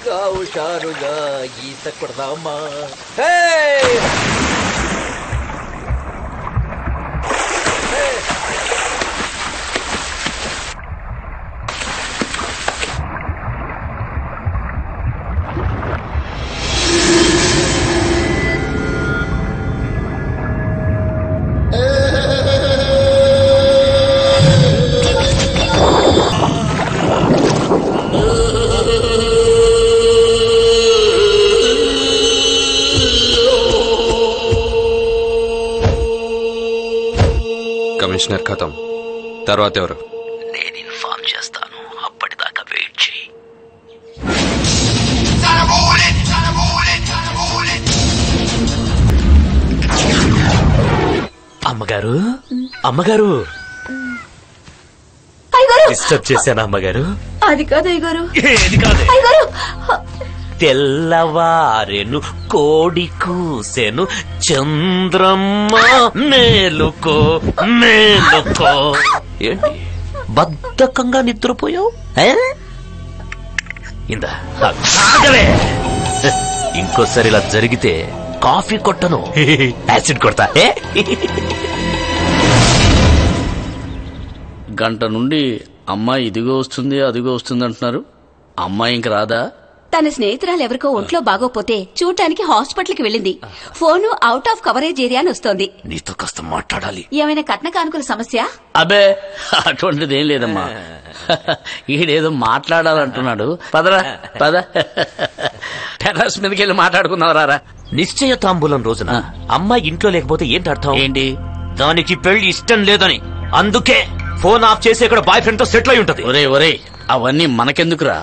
హుషారుగా ఈత కొడదామా. కమిషనర్ ఖతం. తర్వాత ఎవరు? నేను ఇన్ఫార్మ్ చేస్తాను, అప్పటిదాకా వెయిట్ చేయి. అమ్మగారు, అమ్మగారు, డిస్టర్బ్ చేశాను అమ్మగారు. అది కాదు అయ్యగారు. ఏది కాదు అయ్యగారు. తెల్లవారెను కోడి కూసెను చంద్రమ్మ మేలుకో మేలుకో. ఏంటి బద్ధకంగా నిద్రపోయావు? ఇందా ఆగలే. ఇంకోసారి ఇలా జరిగితే కాఫీ కొట్టను, యాసిడ్ కొడతా. గంట నుండి అమ్మాయి ఇదిగో వస్తుంది అదిగో వస్తుంది అంటున్నారు. అమ్మాయి ఇంక రాదా? తన స్నేహితురాలు ఎవరికో ఒంట్లో బాగోపోతే చూడటానికి హాస్పిటల్ కి వెళ్ళింది. Phone out of coverage area అని వస్తోంది. నీతో కాస్త మాట్లాడాలి. ఏమైనా కట్న కానుకల సమస్య? అబే అటువంటిది ఏం లేదమ్మా. ఈడేదో మాట్లాడాలంటున్నాడు. పదరా పద, టెర్రస్ మీదకి వెళ్ళి మాట్లాడుకుందాం. రారా. నిశ్చయ తాంబూలం రోజున అమ్మాయి ఇంట్లో లేకపోతే ఏంటి అర్థం? ఏంటి? దానికి పెళ్లి ఇష్టం లేదని. అందుకే ఫోన్ ఆఫ్ చేసి ఇక్కడ బాయ్ ఫ్రెండ్ తో సెటిల్ అయి ఉంటది. ఒరే ఒరే, అవన్నీ మనకెందుకురా?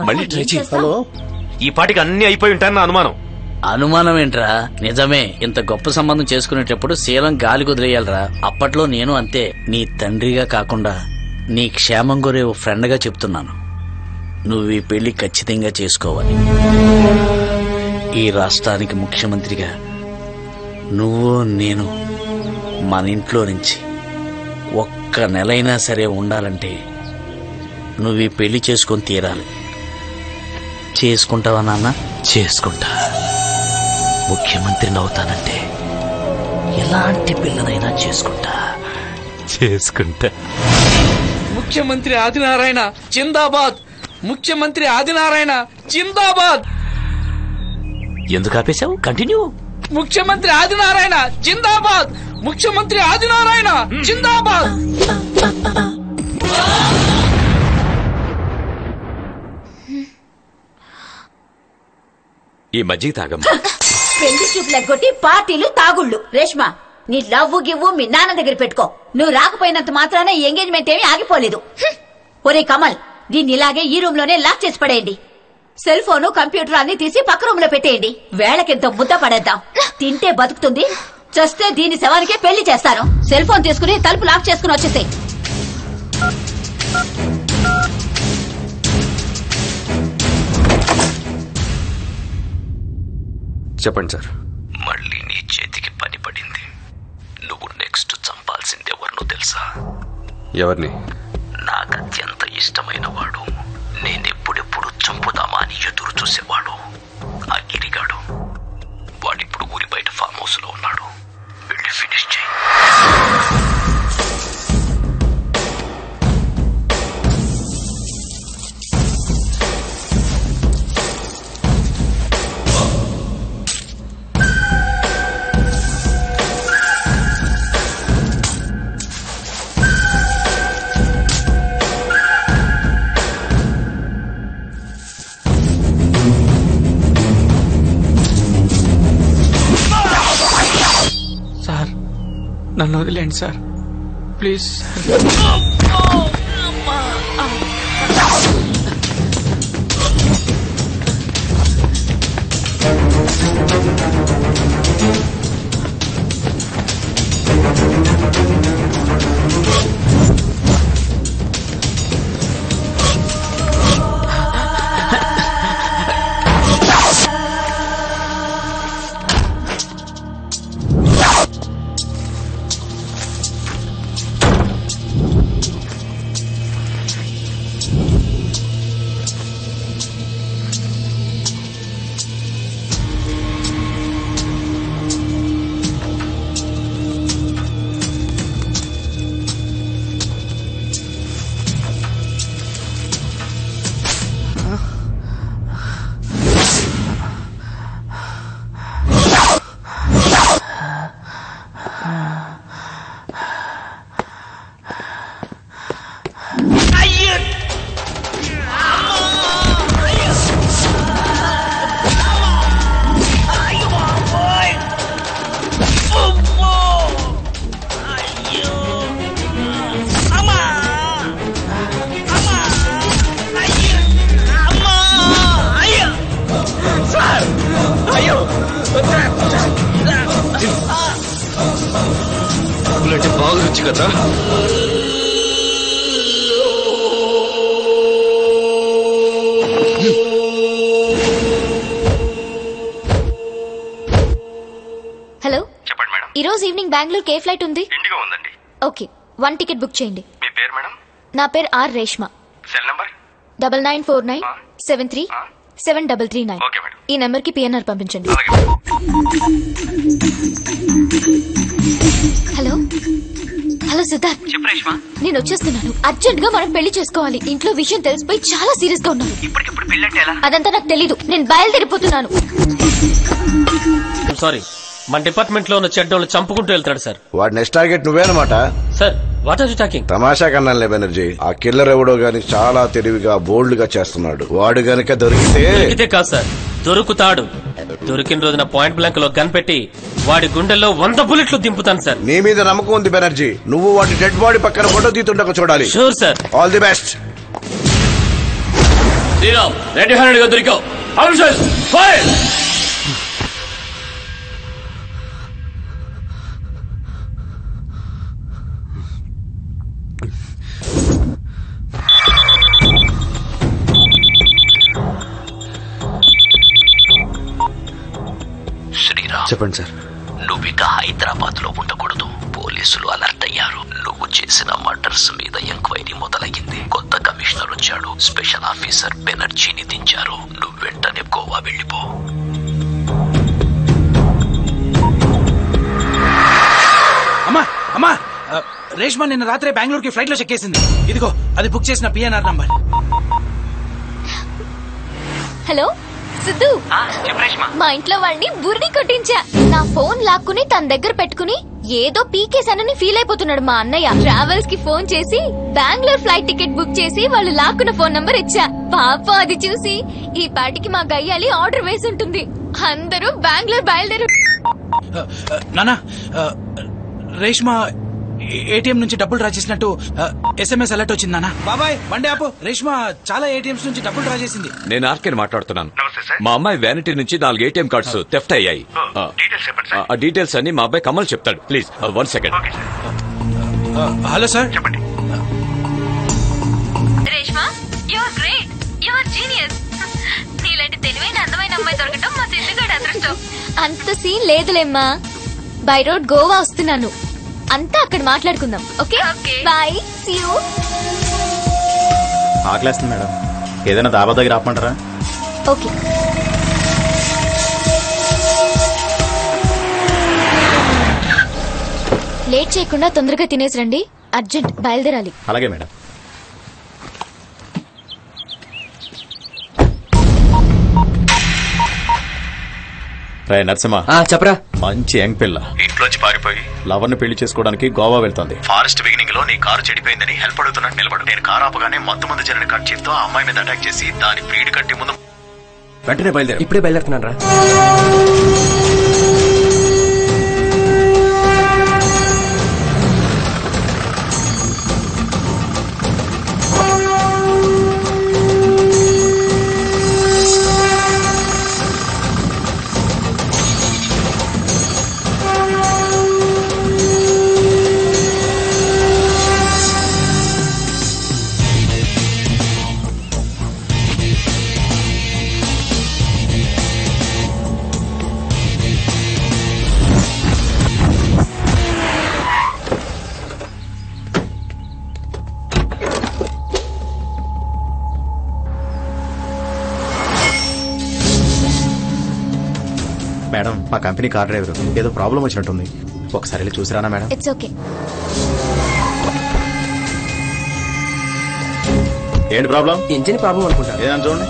మళ్ళీ ట్రై చేయి. ఈ పాటికి అన్ని అయిపోయి ఉంటాయని నా అనుమానం. అనుమానం ఏంట్రా, నిజమే. ఇంత గొప్ప సంబంధం చేసుకునేటప్పుడు శీలం గాలి కుదిరేయాలరా. అప్పట్లో నేను అంతే. నీ తండ్రిగా కాకుండా నీ క్షేమం కోరే ఓ ఫ్రెండ్ గా చెప్తున్నాను. నువ్వు ఈ పెళ్లి ఖచ్చితంగా చేసుకోవాలి. ఈ రాష్ట్రానికి ముఖ్యమంత్రిగా నువ్వు నేను మన ఇంట్లో నుంచి ఒక్క నెలైనా సరే ఉండాలంటే నువ్వు ఈ పెళ్లి చేసుకొని తీరాలి. చేసుకుంటావా నాన్న? చేసుకుంటా. ముఖ్యమంత్రిని అవుతానంటే ఎలాంటి పిల్లనైనా చేసుకుంటా. ముఖ్యమంత్రి ఆదినారాయణ జిందాబాద్. ముఖ్యమంత్రి ఆదినారాయణ జిందాబాద్. ఎందుకు ఆపేశావు? కంటిన్యూ. ముఖ్యమంత్రి ఆదినారాయణ జిందాబాద్. ముఖ్యమంత్రి ఆదినారాయణ జిందాబాద్. ఈ మజ్జిగ తాగమ్మా. పెళ్లి చూపులు ఎగ్గొట్టి పార్టీలు తాగుళ్ళు. రేష్మా, నీ లవ్వు గివ్వు మీ నాన్న దగ్గర పెట్టుకో. నువ్వు రాకపోయినంత మాత్రాన ఈ ఎంగేజ్మెంట్ ఏమీ ఆగిపోలేదు. ఒరే కమల్, దీన్ని ఇలాగే ఈ రూమ్ లోనే లాక్ చేసి పడేయండి. సెల్ ఫోను కంప్యూటర్ అన్ని తీసి పక్క రూమ్ లో పెట్టేయండి. వేళకింత ముద్ద పడేద్దాం. తింటే బతుకుతుంది, చస్తే దీని శవానికే పెళ్లి చేస్తాను. సెల్ ఫోన్ తీసుకుని తలుపు లాక్ చేసుకుని వచ్చేసాయి. చెప్పండి సార్. మళ్ళీ నీ చేతికి పని పడింది. నువ్వు నెక్స్ట్ చంపాల్సింది ఎవరినో తెలుసా? ఎవరిని? నాకు అత్యంత ఇష్టమైన వాడు, నేనెప్పుడెప్పుడు చంపుదామా అని ఎదురు చూసేవాడు, ఆ గిరిగాడు. వాడిప్పుడు ఊరి బయట ఫామ్ హౌస్ లో ఉన్నాడు. వెళ్ళి ఫినిష్ చేయి. నన్ను వదిలేండి సార్, ప్లీజ్. కదరా? హలో, చెప్పండి మేడం. ఈ రోజు ఈవినింగ్ బెంగళూరుకి ఏ ఫ్లైట్ ఉంది? ఇండిగో ఉందండి. ఓకే, 1 టికెట్ బుక్ చేయండి. మీ పేరు మేడం? నా పేరు R Reshma. Cell number? 9949737339. Okay madam. ఈ నెంబర్ కి పిఎన్ఆర్ పంపించండి. అలాగే మేడం. హలో హలో సిద్ధార్థ్, చెప్పు రేష్మా. నేను వచ్చేస్తున్నాను. అర్జెంట్ గా మనం పెళ్లి చేసుకోవాలి. ఇంట్లో విషయం తెలిసిపోయి చాలా సీరియస్ గా ఉన్నారు. ఇప్పటికిప్పుడు పెళ్ళంటే ఎలా? అదంతా నాకు తెలీదు. నేను బయలుదేరిపోతున్నాను. సారీ, మన డిపార్ట్మెంట్ లో ఉన్న చెడ్డోళ్ళు చంపుకుంటూ వెళ్తాడు సార్. వాడి నెక్స్ట్ టార్గెట్ నువ్వేనమాట. Sir, what are you talking? తమాషా కన్నాలే బెనర్జీ. ఆ కిల్లర్ ఎవడో గాని చాలా తెలివిగా బోల్డ్ గా చేస్తున్నాడు. వాడు గనక దొరికితే కాదు సార్, దొరుకుతాడు. దొరికిన రోజున పాయింట్ బ్లాంక్ లో గన్ పెట్టి వాడి గుండెల్లో 100 బుల్లెట్లు దింపుతాను సార్. నీ మీద నమ్మకం ఉంది బెనర్జీ. నువ్వు వాడి డెడ్ బాడీ పక్కన ఫోటో తీతుండక చూడాలి. Sure sir. All the best. Sriram, red handed గా దొరికావు. ఫైర్. శ్రీరామ్, చెప్పండి సార్. నువ్విక హైదరాబాద్ లో ఉండకూడదు. పోలీసులు అలర్ట్ అయ్యారు. నువ్వు చేసిన మర్డర్స్ మీద ఎంక్వైరీ మొదలయ్యింది. కొత్త కమిషనర్ వచ్చాడు. స్పెషల్ ఆఫీసర్ బెనర్జీని దించారు. నువ్వు వెంటనే గోవా వెళ్ళిపో. అమ్మా, రేష్మా నిన్న రాత్రే బెంగళూరుకి ఫ్లైట్ లో చెక్కేసింది. ఇదిగో అది బుక్ చేసిన పిఎన్ఆర్ నంబర్. హలో సిద్ధు, చెప్పు రేష్మా. మా ఇంట్లో వాళ్ళని బుర్రి కొట్టించా. నా ఫోన్ లాక్కుని తన దగ్గర పెట్టుకుని ఏదో పీకేసానని ఫీల్ అయిపోతున్నాడు మా అన్నయ్య. ట్రావెల్స్ కి ఫోన్ చేసి బెంగళూరు ఫ్లైట్ టికెట్ బుక్ చేసి వాళ్ళు లాక్కున్న ఫోన్ నంబర్ ఇచ్చా. పాప అది చూసి ఈ పాటికి మా గయ్యాలి ఆర్డర్ వేసి ఉంటుంది. అందరూ బెంగళూరు బయలుదేరు. నానా, రేష్మా ఏటీఎం నుంచి డబ్బులు డ్రా చేసినట్టు ఎస్ఎంఎస్ అలర్ట్ వచ్చింది నానా. బాబాయ్ బండి ఆపు. రేష్మా చాలా ఏటీఎంస్ నుంచి డబ్బులు డ్రా చేసింది. నేను ఆర్కేని మాట్లాడుతున్నాను. నమస్తే సార్. మా అమ్మాయి వ్యానిటీ నుంచి 4 ఏటీఎం కార్డ్స్ థెఫ్ట్ అయ్యాయి. డీటెయిల్స్ చెప్పండి సార్. ఆ డీటెయిల్స్ అన్ని మా అబ్బాయి కమల్ చెప్తాడు. Please 1 second. Okay sir. Hello sir, చెప్పండి. Reshma, you are great, you are genius. నీలాంటి తెలివైన అందమైన అమ్మాయి దొరకటం మా సిద్ధుగాడి అదృష్టం. అంత సీన్ లేదులేమ్మా. బై రోడ్ గోవా వస్తున్నాను. అంతా అక్కడ మాట్లాడుకుందాం. Okay bye, see you. ఆకలేస్తుంది మేడం, ఏదైనా దాబా దగ్గర ఆపమంటారా? ఓకే. లేట్ చేయకుండా తొందరగా తినేసి రండి. అర్జెంట్, బయలుదేరాలి. అలాగే మేడం. రే నరసింహ, చెప్పరా. మంచి యంగ్ పిల్ల ఇంట్లోంచి పారిపోయి లవర్ ని పెళ్లి చేసుకోవడానికి గోవా వెళ్తుంది. ఫారెస్ట్ బిగినింగ్ లో నీ కారు చెడిపోయిందని హెల్ప్ అడుగుతున్నట్టు నిలబడు. నేను కారు ఆపగానే మందు జరిగిన కట్ తో ఆ అమ్మాయి మీద అటాక్ చేసి దాని బ్రీడ్ కట్టి ముందు వెంటనే బయలుదేరు. ఇప్పుడే బయలుదేరుతున్నాను రా. మేడం, మా కంపెనీ కార్ డ్రైవర్ ఏదో ప్రాబ్లం వచ్చినట్టుంది. ఒకసారి వెళ్ళి చూసిరానా మేడం? It's okay. ఏంటి ప్రాబ్లం? ఇంజిన్ ప్రాబ్లం అనుకుంటా. ఏదైనా చూడండి.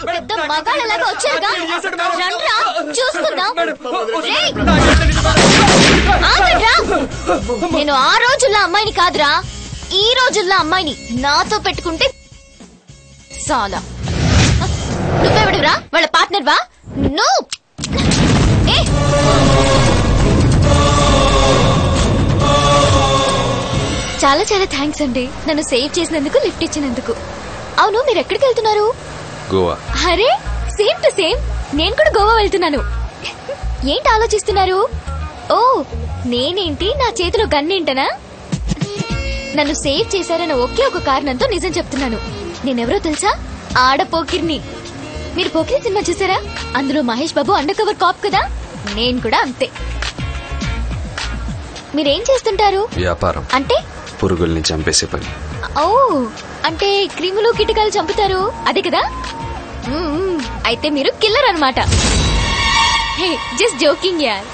పెద్ద మగాళ్ళలాగా వచ్చారుగా, రండ్రా చూసుకుందాం. నేను ఆ రోజుల్లో అమ్మాయిని కాదురా, ఈ రోజుల్లో అమ్మాయిని. నాతో పెట్టుకుంటే చాలా. నువ్వెవడురా? వాళ్ళ పార్ట్నర్ వా? నువ్వు చాలా చాలా థ్యాంక్స్ అండి, నన్ను సేవ్ చేసినందుకు, లిఫ్ట్ ఇచ్చినందుకు. అవును, మీరు ఎక్కడికి వెళ్తున్నారు? గోవా. అరే సేమ్ టు సేమ్, నేను కూడా గోవా వెళ్తున్నాను. ఏంటి ఆలోచిస్తున్నారు? ఓ నేనేంటి, నా చేతిలో గన్నేంటనా? నన్ను సేవ్ చేశారన్న ఒకే ఒక కారణంతో నిజం చెప్తున్నాను. నేనెవరో తెలుసా? ఆడపోకిర్ని. మీరు పోకిరి సినిమా చూసారా? అందులో Mahesh Babu under cover cap కదా, నేను కూడా అంతే. మీరేం చేస్తుంటారు? వ్యాపారం. అంటే? పురుగుల్ని చంపేసే పని. ఓ అంటే క్రిములు కిటకాలు చంపుతారు అదే కదా? అయితే మీరు కిల్లర్ అన్నమాట. జస్ట్ జోకింగ్ యార్,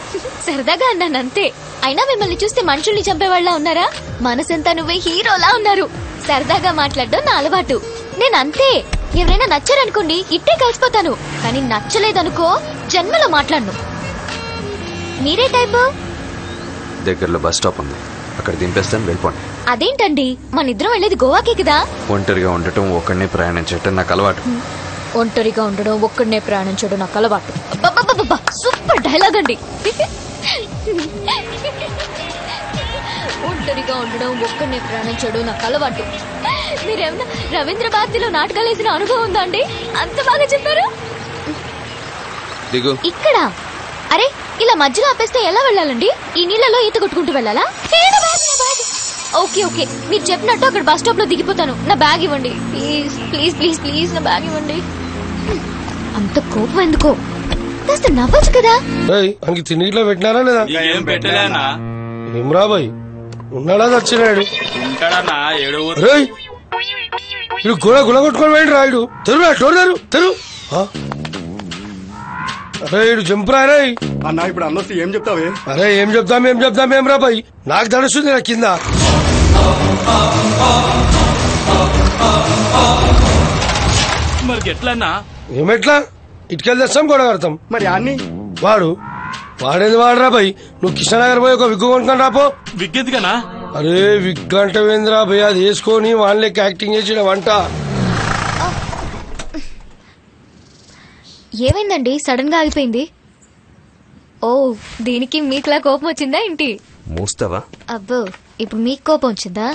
సరదాగా అన్నాను అంతే. అయినా మిమ్మల్ని చూస్తే మనుషుల్ని చంపేవాళ్ళ ఉన్నారా? మనసంతా నువ్వే హీరోలా ఉన్నారు. సరదాగా మాట్లాడడం నా అలవాటు. నేను అంతే. ఎవరైనా నచ్చారనుకోండి ఇట్టే కలిసిపోతాను, కానీ నచ్చలేదనుకో జన్మలో మాట్లాడను. మీరే టైపు? దగ్గరలో బస్ స్టాప్ ఉంది, అక్కడ దింపేస్తాను, వెళ్ళిపోండి. అదేంటండి, మన ఇద్దరం వెళ్ళేది గోవాకే కదా? ఒంటరిగా ఉండటం, ఒక్కడినే ప్రయాణం చేయటం నాకు అలవాటు. ఒంటరిగా ఉండడం, ఒక్కడనే ప్రయాణించడం నాకు అలవాటు. సూపర్ డైలాగ్ అండి. ఒంటరిగా ఉండడం, ఒక్కడనే ప్రయాణించడం నాకు అలవాటు. మీరేమన్నా రవీంద్ర భారతిలో నాటకాలు వేసిన అనుభవం ఉందా అండి? అంత బాగా చెప్పారు. ఇక్కడ అరే ఇలా మధ్యలో ఆపేస్తే ఎలా వెళ్ళాలండి? ఈ నీళ్ళలో ఈత కొట్టుకుంటూ వెళ్ళాలా? ఓకే ఓకే, మీరు చెప్పినట్టు అక్కడ బస్ స్టాప్ లో దిగిపోతాను. నా బ్యాగ్ ఇవ్వండి ప్లీజ్ ప్లీజ్ ప్లీజ్ ప్లీజ్, నా బ్యాగ్ ఇవ్వండి. అంత కోపం ఎందుకో, కాస్త నవ్వచ్చు కదా. మనకి తిండిలో పెట్టినారా లేదా? ఏం పెట్టలేనా? ఏమ్రా బాయ్, ఉన్నాడా చచ్చినాడు? ఇడు గుల గుల కొట్టుకొని వెళ్ళి రాయుడు. తెరురా డోర్ తెరు తెరు. అరే ఇడు జంపురా రే అన్న. ఇప్పుడు అన్నొస్తే ఏం చెప్తావే? అరే ఏం చెప్తాం రా బాయ్, నాకు తడుస్తుంది నా కింద. మరి ఎట్లన్నా? ఏమెట్లా? ఇటుకెళ్ళి తెస్తాం, గొడవ కడతాం. మరి అన్ని వాడేది వాడరా బాయ్. నువ్వు కృష్ణనగర్ పోయి ఒక విగ్గు కొనుక్కొని రాపో. విగ్గెదిగానా? అరే విగ్ అంటే వేంద్రా భయ్, అది వేసుకొని వాళ్ళకి యాక్టింగ్ చేసిన వంట. ఏమైందండి సడన్ గా ఆగిపోయింది? ఓ దీనికి మీకులా కోపం వచ్చిందా ఏంటి? మూస్తావా? అబ్బో ఇప్పుడు మీకు కోపం వచ్చిందా?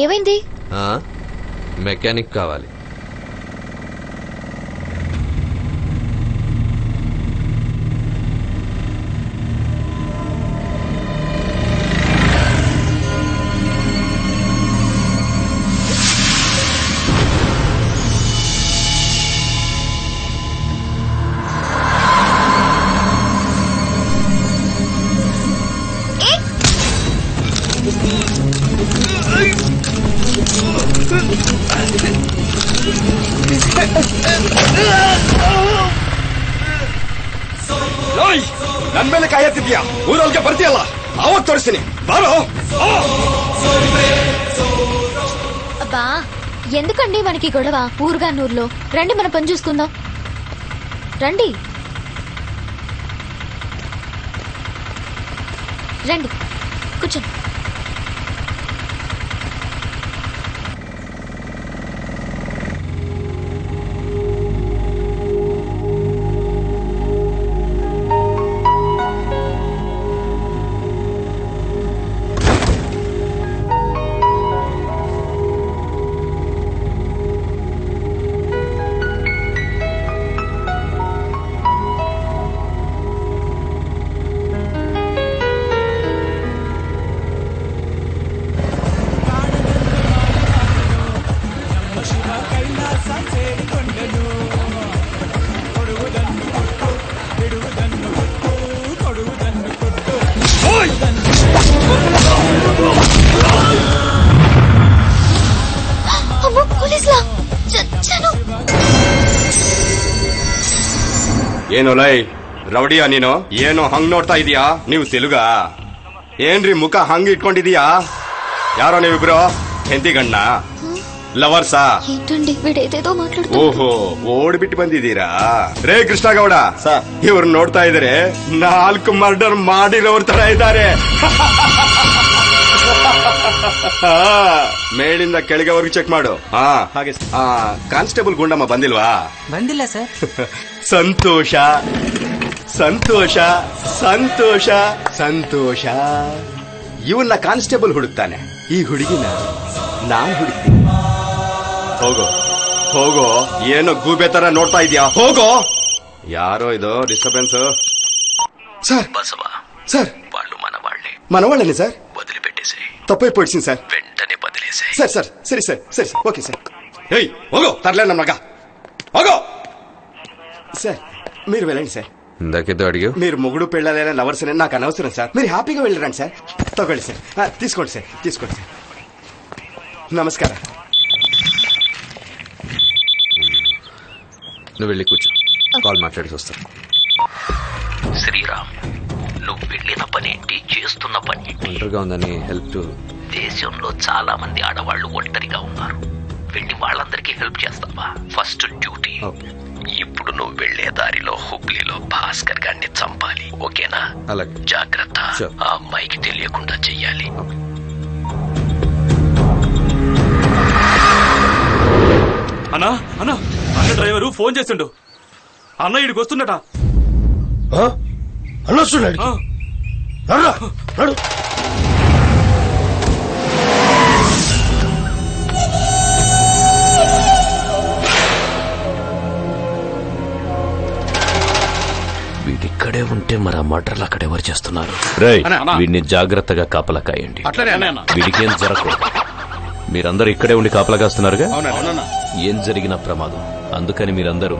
ఏమైంది? మెకానిక్ కావాలి. ನನ್ ಮೇಲೆ ಕಾಯತ್ತಿದ್ಯಾ? ಊರೊಳಗೆ ಬರ್ತೀಯಲ್ಲ, ಆವಾಗ ತೋರಿಸ್ತೀನಿ ಬಾರೋ. అబ్బా ఎందుకండి మనకి గొడవ? ఊరుగా నూరులో రండి, మన పని చూసుకుందాం. రండి రండి కూర్చోండి. అమ్మో పోలీసులా! చచ్చాను. ಏನು ಲೈ ರೌಡಿಯಾ ನೀನು? ಏನು ಹಂಗ್ ನೋಡ್ತಾ ಇದೀಯಾ? ನೀವು ತೆಲುಗಾ? ಏನ್ರಿ ಮುಖ ಹಂಗ್ ಇಟ್ಕೊಂಡಿದೀಯಾ? ಯಾರೋ ನೀವಿಬ್ರು ಹೆಂಡತಿ ಗಂಡ ಲವರ್ಸಾ? ఏంటండి వీడేదేదో మాట్లాడుతూ. ಓಹೋ ಓಡ್ಬಿಟ್ಟು ಬಂದಿದ್ದೀರಾ? ರೇ ಕೃಷ್ಣಗೌಡ, ಇವ್ರು ನೋಡ್ತಾ ಇದಾರೆ 4 ಮರ್ಡರ್ ಮಾಡಿರೋರ್ ತರ ಇದ್ದಾರೆ. ಮೇಲಿಂದ ಕೆಳಗೆವರೆಗೂ ಚೆಕ್ ಮಾಡು. ಹಾಗೆ ಕಾನ್ಸ್ಟೇಬಲ್ ಗುಂಡಮ್ಮ ಬಂದಿಲ್ವಾ? ಬಂದಿಲ್ಲ ಸರ್. ಸಂತೋಷ ಸಂತೋಷ ಸಂತೋಷ ಸಂತೋಷ. ಇವನ್ನ ಕಾನ್ಸ್ಟೇಬಲ್ ಹುಡುಕ್ತಾನೆ, ಈ ಹುಡುಗಿನ ನಾನ್ ಹುಡುಕ್ತೀನಿ. ಹೋಗೋ ಹೋಗೋ, ಏನೋ ಗೂಬೆ ತರ ನೋಡ್ತಾ ಇದೀಯಾ? ಹೋಗೋ. ಯಾರೋ ಇದು ಡಿಸ್ಟರ್ಬೆನ್ಸ್? సార్ బసవా సార్ వాళ్ళు మనవాళ్లే. మనవాళ్ళని సార్? వదిలిపెట్టేసి తప్పైపోయింది సార్. వెంటనే బదిలేసే. సార్ సార్ సరే సార్ సరే సార్ ఓకే సార్. ఏయ్ ಹೋಗೋ, తర్లే నమ్మక ಹೋಗో. సార్ మీరు వెళ్ళండి సార్. ఇందాకేదో అడిగావు. మీరు మొగుడు పెళ్ళాలైనా లవర్స్ అని నాకు అనవసరం సార్. మీరు హ్యాపీగా వెళ్ళరండి సార్. తగ్గండి సార్. తీసుకోండి సార్ తీసుకోండి సార్. నమస్కారం. నువ్వు వెళ్ళి కూర్చో, కాల్ మాట్లాడి వస్తాను. శ్రీరామ్, నువ్వు వెళ్ళిన పనేంటి, చేస్తున్న పని? ఒంటరిగా ఉందని హెల్ప్ టు. దేశంలో చాలా మంది ఆడవాళ్లు ఒంటరిగా ఉన్నారు. వెళ్ళి వాళ్ళందరికీ హెల్ప్ చేస్తావా? First duty. ఇప్పుడు నువ్వు వెళ్లే దారిలో హుబ్లీలో భాస్కర్ గారిని చంపాలి, ఓకేనా? అలాగే. జాగ్రత్త, ఆ అమ్మాయికి తెలియకుండా చెయ్యాలి. అన్నా అన్నా, అన్న డ్రైవరు ఫోన్ చేస్తుండు. అన్న ఇడికి వస్తున్నట. అన్నొస్తున్నాడు. వీడిక్కడే ఉంటే మరి ఆ మర్డర్లు అక్కడెవరు చేస్తున్నారు? వీడిని జాగ్రత్తగా కాపలా కాయండి. అట్లనే అన్న. వీడికేం జరగకూడదు. మీరందరూ ఇక్కడే ఉండి కాపలా కాస్తున్నారుగా? అవునన్నా. ఏం జరిగినా ప్రమాదం, అందుకని మీరందరూ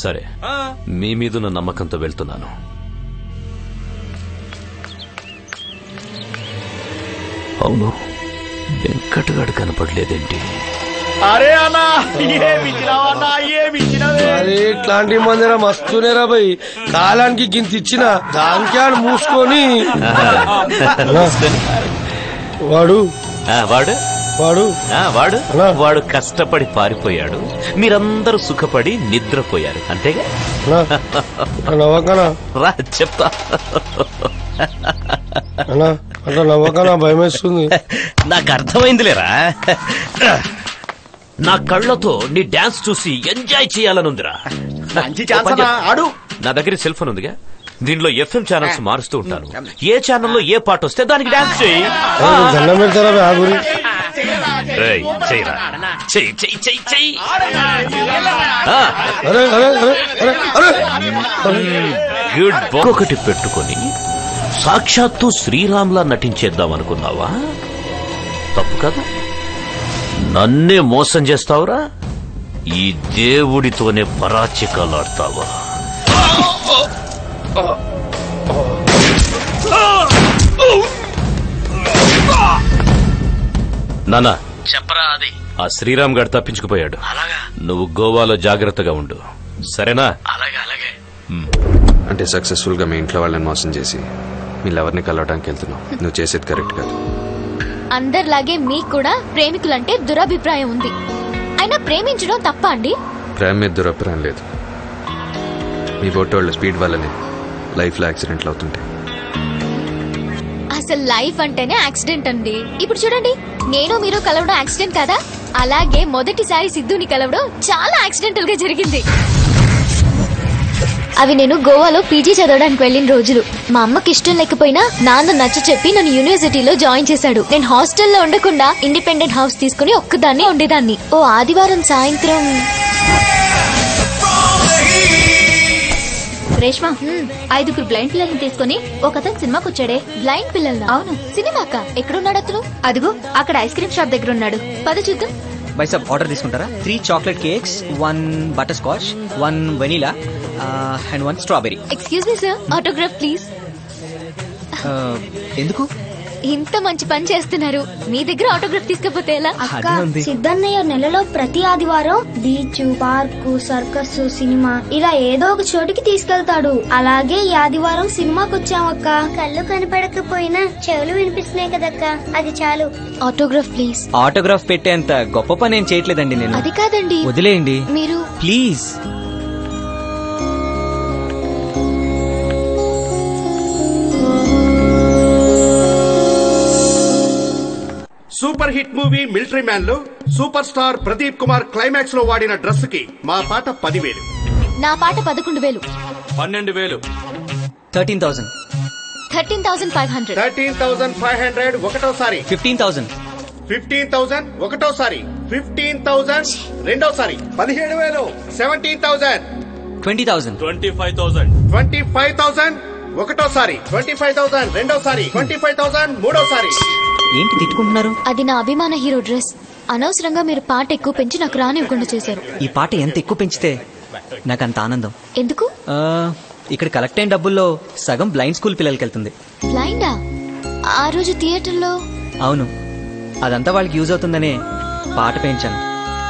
సరే మీ మీదున్న నమ్మకంతో వెళ్తున్నాను. అవును, వెంకటగాడు కనపడలేదేంటి? అరే అన్నా అరే ఇట్లాంటి మందిర మస్తునేరా భయ్. కాలానికి గింత ఇచ్చిన దానికి ఆడు మూసుకొని వాడు వాడు వాడు వాడు వాడు కష్టపడి పారిపోయాడు, మీరందరూ సుఖపడి నిద్రపోయారు, అంతేగా? నవ్వకనా రా చెప్తా. అట్లా నవ్వకనా భయం వేస్తుంది. నాకు అర్థమైందిలేరా, నా కళ్ళతో నీ డాన్స్ చూసి ఎంజాయ్ చేయాలనుందిరా. ఆడు నా దగ్గర సెల్ ఫోన్ ఉందిగా, దీనిలో FM ఛానల్స్ మారుస్తూ ఉంటాను. ఏ ఛానల్లో ఏ పాట వస్తే దానికి డాన్స్ చేయి. దండం పెడతారా బాగురి? గుడ్. ఒకటి పెట్టుకొని సాక్షాత్తు శ్రీరామ్లా నటించేద్దాం అనుకున్నావా? తప్పు కదా, నన్నే మోసం చేస్తావురా. ఈ దేవుడితోనే పరాచికాలాడతావా? నానా చెప్పరా? అది ఆ శ్రీరామ్ గారు తప్పించుకుపోయాడు. నువ్వు గోవాలో జాగ్రత్తగా ఉండు, సరేనా? అలాగే అలాగే. అంటే సక్సెస్ఫుల్ గా మీ ఇంట్లో వాళ్ళని మోసం చేసి మీ లవర్ని కలవడానికి వెళ్తున్నావు. నువ్వు చేసేది కరెక్ట్ కాదు. అందరిలాగే మీకు కూడా ప్రేమికులంటే దురభిప్రాయం ఉంది. అయినా ప్రేమించడం తప్ప అండి? ప్రేమ మీద దురభిప్రాయం లేదు. మీ ఫోటోళ్ళు స్పీడ్ వల్లనే లైఫ్ లో యాక్సిడెంట్లు అవుతుంటాయి. అసలు లైఫ్ అంటేనే యాక్సిడెంట్ అండి. ఇప్పుడు చూడండి, నేను మీరు కలవడం యాక్సిడెంట్ కదా, అలాగే మొదటిసారి సిద్ధుని కలవడం చాలా యాక్సిడెంటల్ గా జరిగింది. అవి నేను గోవాలో పీజీ చదవడానికి వెళ్ళిన రోజులు. మా అమ్మకి ఇష్టం లేకపోయినా నాన్న నచ్చ చెప్పి నన్ను యూనివర్సిటీలో జాయిన్ చేశాడు. నేను హాస్టల్లో ఉండకుండా ఇండిపెండెంట్ హౌస్ తీసుకుని ఒక్కదాన్నే ఉండేదాన్ని. ఓ ఆదివారం సాయంత్రం రేష్మా, 5 బ్లైండ్ పిల్లల్ని తీసుకుని ఒకతను సినిమాకి వచ్చాడే. బ్లైండ్ పిల్లలు? అవును. సినిమాకా? ఎక్కడున్నాడు అతను? అదిగో అక్కడ ఐస్ క్రీమ్ షాప్ దగ్గర ఉన్నాడు. పద చూద్దాం. బై సబ్ ఆర్డర్ తీసుకుంటారా? 3 chocolate cakes, 1 butter scotch, 1 vanilla and 1 strawberry. Excuse me sir, autograph please. ఎందుకు? ఇంత మంచి పని చేస్తున్నారు, మీ దగ్గర ఆటోగ్రాఫ్ తీసుకపోతే ఎలా? అక్క, సిద్ధన్నయ్య నెలలో ప్రతి ఆదివారం బీచ్, పార్కు, సర్కస్, సినిమా ఇలా ఏదో ఒక చోటికి తీసుకెళ్తాడు. అలాగే ఈ ఆదివారం సినిమాకి వచ్చామక్క. కళ్ళు కనపడకపోయినా చెవులు వినిపిస్తున్నాయి కదక్క, అది చాలు. Autograph please. ఆటోగ్రాఫ్ పెట్టేంత గొప్ప పని ఏం చేయట్లేదండి నేను. అది కాదండి, వదిలేయండి మీరు please. Super hit movie military man లో super star Pradeep Kumar climax లో వాడిన డ్రెస్ కి మా పాట 10,000. నా పాట 11,000. 12,000. 13,000. 13,500. 13,500 ఒకటోసారి. 15,000. 15,000 ఒకటోసారి. 15,000 రెండోసారి. 17,000. 17,000. 20,000. 25,000. 25,000 ఒకటోసారి. 25,000 రెండోసారి. 25,000 మూడోసారి. ఏంటి తిట్టుకుంటున్నారు? అది నా అభిమాన హీరో డ్రెస్. అనవసరంగా మీరు పాట ఎక్కువ పెంచి నాకు రానివ్వకుండా చేశారు. ఈ పాట ఎంత ఎక్కువ పెంచితే నాకు అంత ఆనందం. ఎందుకు? ఇక్కడ కలెక్ట్ అయిన డబ్బుల్లో సగం బ్లైండ్ స్కూల్ పిల్లలకి వెళ్తుంది. బ్లైండా? ఆ రోజు థియేటర్లో. అవును, అదంతా వాళ్ళకి యూజ్ అవుతుందనే పాట పెంచాను.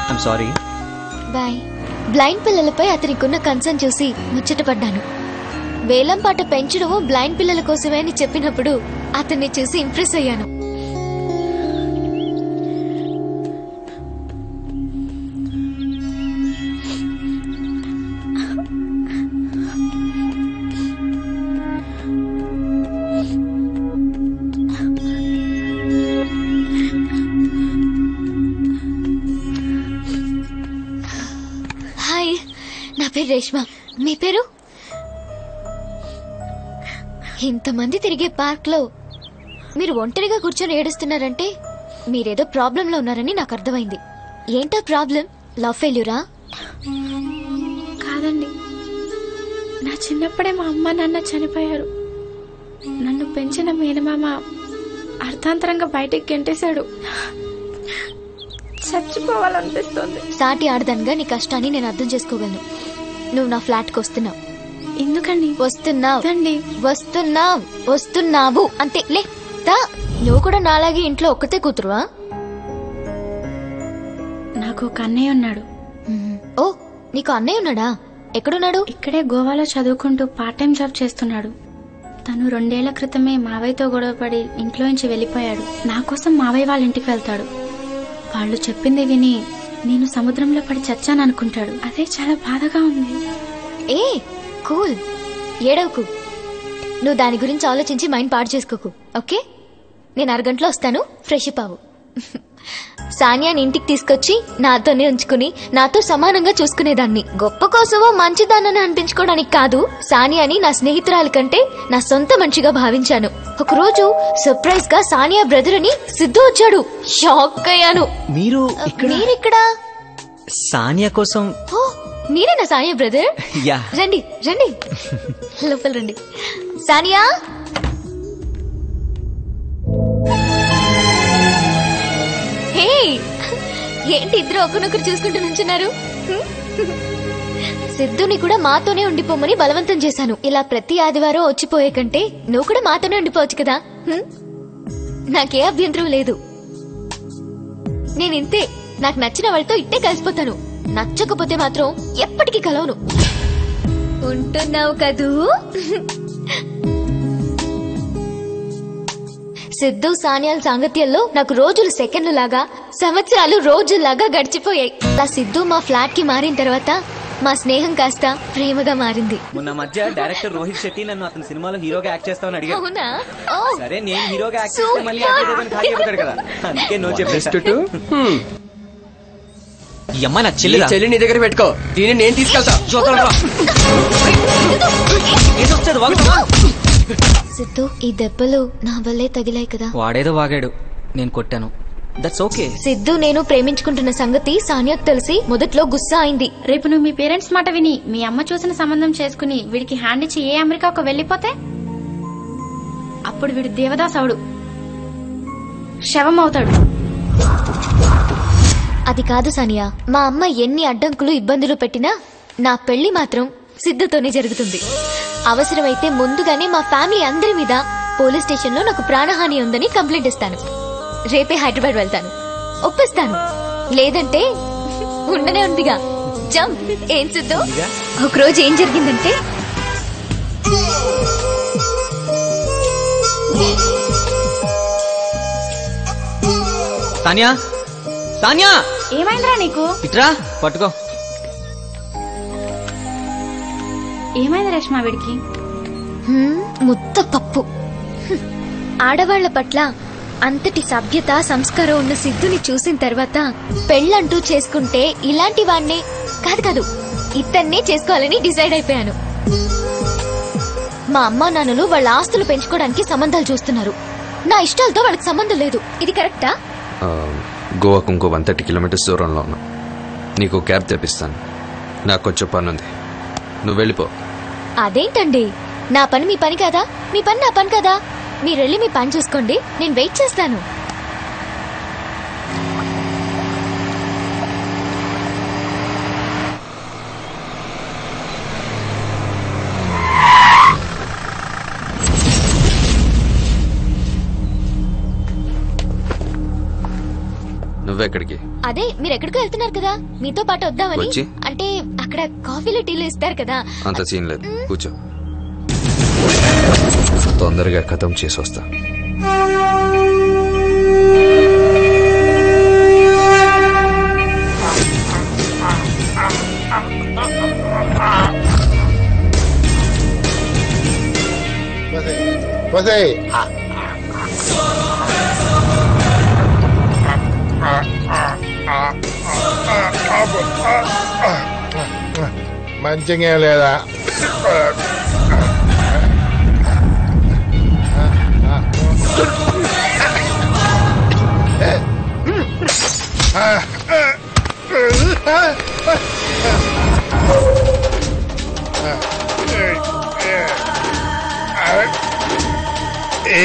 I'm sorry. బాయ్. బ్లైండ్ పిల్లలపై అతనికున్న కన్సర్న్ చూసి ముచ్చటపడ్డాను. వేలం పాట పెంచడము బ్లైండ్ పిల్లల కోసమే అని చెప్పినప్పుడు అతన్ని చూసి ఇంప్రెస్ అయ్యాను. హాయ్, నా పేరు రేష్మ. మీ పేరు? ఇంతమంది తిరిగే పార్క్ లో మీరు ఒంటరిగా కూర్చొని ఏడుస్తున్నారంటే మీరేదో ప్రాబ్లం లో ఉన్నారని నాకు అర్థమైంది. ఏంటో ప్రాబ్లం? లవ్ ఫెయిల్యూరా? కాదండి, నా చిన్నప్పుడే మా అమ్మ నాన్న చనిపోయారు. నన్ను పెంచిన మేనమామ అర్ధాంతరంగా బయటికి గెంటేశాడు. చచ్చిపోవాలనిపిస్తుంది. సాటి ఆడదానిగా నీ కష్టాన్ని నేను అర్థం చేసుకోగలను. నువ్వు నా ఫ్లాట్ కి వస్తున్నావు. ఎందుకండి? వస్తున్నావు అంతే. లే దా. నువ్వు కూడా నాలాగే ఇంట్లో ఒక్కతే కూతురువా? నాకు ఒక అన్నయ్య ఉన్నాడు. ఓ, నీకు అన్నయ్య ఉన్నాడా? ఎక్కడున్నాడు? ఇక్కడే గోవాలో చదువుకుంటూ పార్ట్ టైం జాబ్ చేస్తున్నాడు. తను 2 ఏళ్ల క్రితమే మావయ్యతో గొడవపడి ఇంట్లో నుంచి వెళ్లిపోయాడు. నా కోసం మావయ్య వాళ్ళ ఇంటికి వెళ్తాడు. వాళ్ళు చెప్పింది విని నేను సముద్రంలో పడి చచ్చాననుకుంటాడు. అదే చాలా బాధగా ఉంది. ఏ కూల్, ఏడవకు. నువ్వు దాని గురించి ఆలోచించి మైండ్ పాడు చేసుకోకు, ఓకే? నేను అరగంటలో వస్తాను. ఫ్రెష్ అప్ అవ్వు. సానియాని ఇంటికి తీసుకొచ్చి నాతోనే ఉంచుకుని నాతో సమానంగా చూసుకునేదాన్ని. గొప్ప కోసమో మంచిదానని అనిపించుకోవడానికి కాదు, సానియాని నా స్నేహితురాలి కంటే నా సొంత మనిషిగా భావించాను. ఒకరోజు సర్ప్రైజ్ గా సానియా బ్రదర్ అని సిద్ధు వచ్చాడు. షాక్ అయ్యాను. మీరిక్కడ? సానియా కోసం. ఓ, మీరేనా సానియా బ్రదర్? యా. రండి రండి, లోపల రండి. సానియా, హే, ఏంటి ఇద్దరు ఒకరినొకరు చూసుకుంటూ నుంచున్నారు? సిద్ధుని కూడా మాతోనే ఉండిపోమని బలవంతం చేశాను. ఇలా ప్రతి ఆదివారం వచ్చిపోయే కంటే నువ్వు కూడా మాతోనే ఉండిపోవచ్చు కదా. నాకే అభ్యంతరం లేదు. నేనింతే. నాకు నచ్చిన వాళ్ళతో ఇట్టే కలిసిపోతాను. నచ్చకపోతే మాత్రం ఎప్పటికీ కలవను. ఉంటున్నావు కదూ? సిద్ధు సానియాల సాంగత్యంలో నాకు రోజులు సెకండ్లు లాగా, సంవత్సరాలు రోజుల్లాగా గడిచిపోయాయి. అలా సిద్ధు మా ఫ్లాట్ కి మారిన తర్వాత మా స్నేహం కాస్త ప్రేమగా మారింది. మొన్న మధ్య డైరెక్టర్ రోహిత్ శెట్టి నన్ను అతని సినిమాలో హీరోగా యాక్ట్ చేస్తామని అడిగారు. అవునా? సరే, నేను హీరోగా యాక్ట్ చేస్తే మళ్ళీ ఖాళీ అవుతాడు కదా, అందుకే నో చెప్పేసి. ఈ అమ్మ నా చెల్లి నీ దగ్గర పెట్టుకో, దీన్ని నేను తీసుకెళ్తా. సిద్ధు, ఈ దెబ్బలు నా వల్లే తగిలాయి కదా. వాడేదో వాగాడు, నేను కొట్టాను. That's okay. సిద్ధు నేను ప్రేమించుకుంటున్న సంగతి సానియాకు తెలిసి మొదట్లో గుస్సా అయింది. రేపు నువ్వు మీ పేరెంట్స్ మాట విని మీ అమ్మ చూసిన సంబంధం చేసుకుని వీడికి హ్యాండ్ ఇచ్చి ఏ అమెరికాకు వెళ్లిపోతే అప్పుడు వీడు దేవదాస్ అవుడు, శవం అవుతాడు. అది కాదు సానియా, మా అమ్మ ఎన్ని అడ్డంకులు ఇబ్బందులు పెట్టినా నా పెళ్లి మాత్రం సిద్ధుతోనే జరుగుతుంది. అవసరమైతే ముందుగానే మా ఫ్యామిలీ అందరి మీద పోలీస్ స్టేషన్ లో నాకు ప్రాణహాని ఉందని కంప్లైంట్ ఇస్తాను. రేపే హైదరాబాద్ వెళ్తాను. ఒప్పిస్తాను. లేదంటే ఉండనే ఉందిగా. జంప్. ఏం సిద్ధు, ఒకరోజు ఏం జరిగిందంటే సానియా, సానియా, ఏమైందిరా నీకు? ఇట్రా పట్టుకో. ఏమైంది రేష్మా వీడికి? ముద్ద పప్పు. ఆడవాళ్ల పట్ల అంతటి సభ్యత సంస్కారం ఉన్న సిద్ధుని చూసిన తర్వాత పెళ్ళంటూ చేసుకుంటే ఇలాంటి వాణ్ణే కాదు ఇతన్నే చేసుకోవాలని డిసైడ్ అయిపోయాను. మా అమ్మా నాన్నలు వాళ్ళ ఆస్తులు పెంచుకోవడానికి సంబంధాలు చూస్తున్నారు. నా ఇష్టాలతో వాళ్ళకి సంబంధం లేదు. ఇది కరెక్టా? గోవాకు ఇంకో 130 కిలోమీటర్స్ దూరంలో ఉన్నా. నీకు క్యాబ్ తెప్పిస్తాను. నాకు కొంచెం పని ఉంది, నువ్వు వెళ్ళిపో. అదేంటండి, నా పని మీ పని కదా, మీ పని నా పని కదా. మీరు వెళ్ళి మీ పని చూసుకోండి, నేను వెయిట్ చేస్తాను. నువ్వెక్కడికి? అదే మీరు ఎక్కడికో వెళ్తున్నారు కదా, మీతో పాటు వద్దామని. వచ్చి? అంటే అక్కడ కాఫీలు టీలు ఇస్తారు కదా. అంత సీన్ లేదు, కూర్చో. తొందరగా ఖతం చేసి వస్తా. మంచిగా లేదా?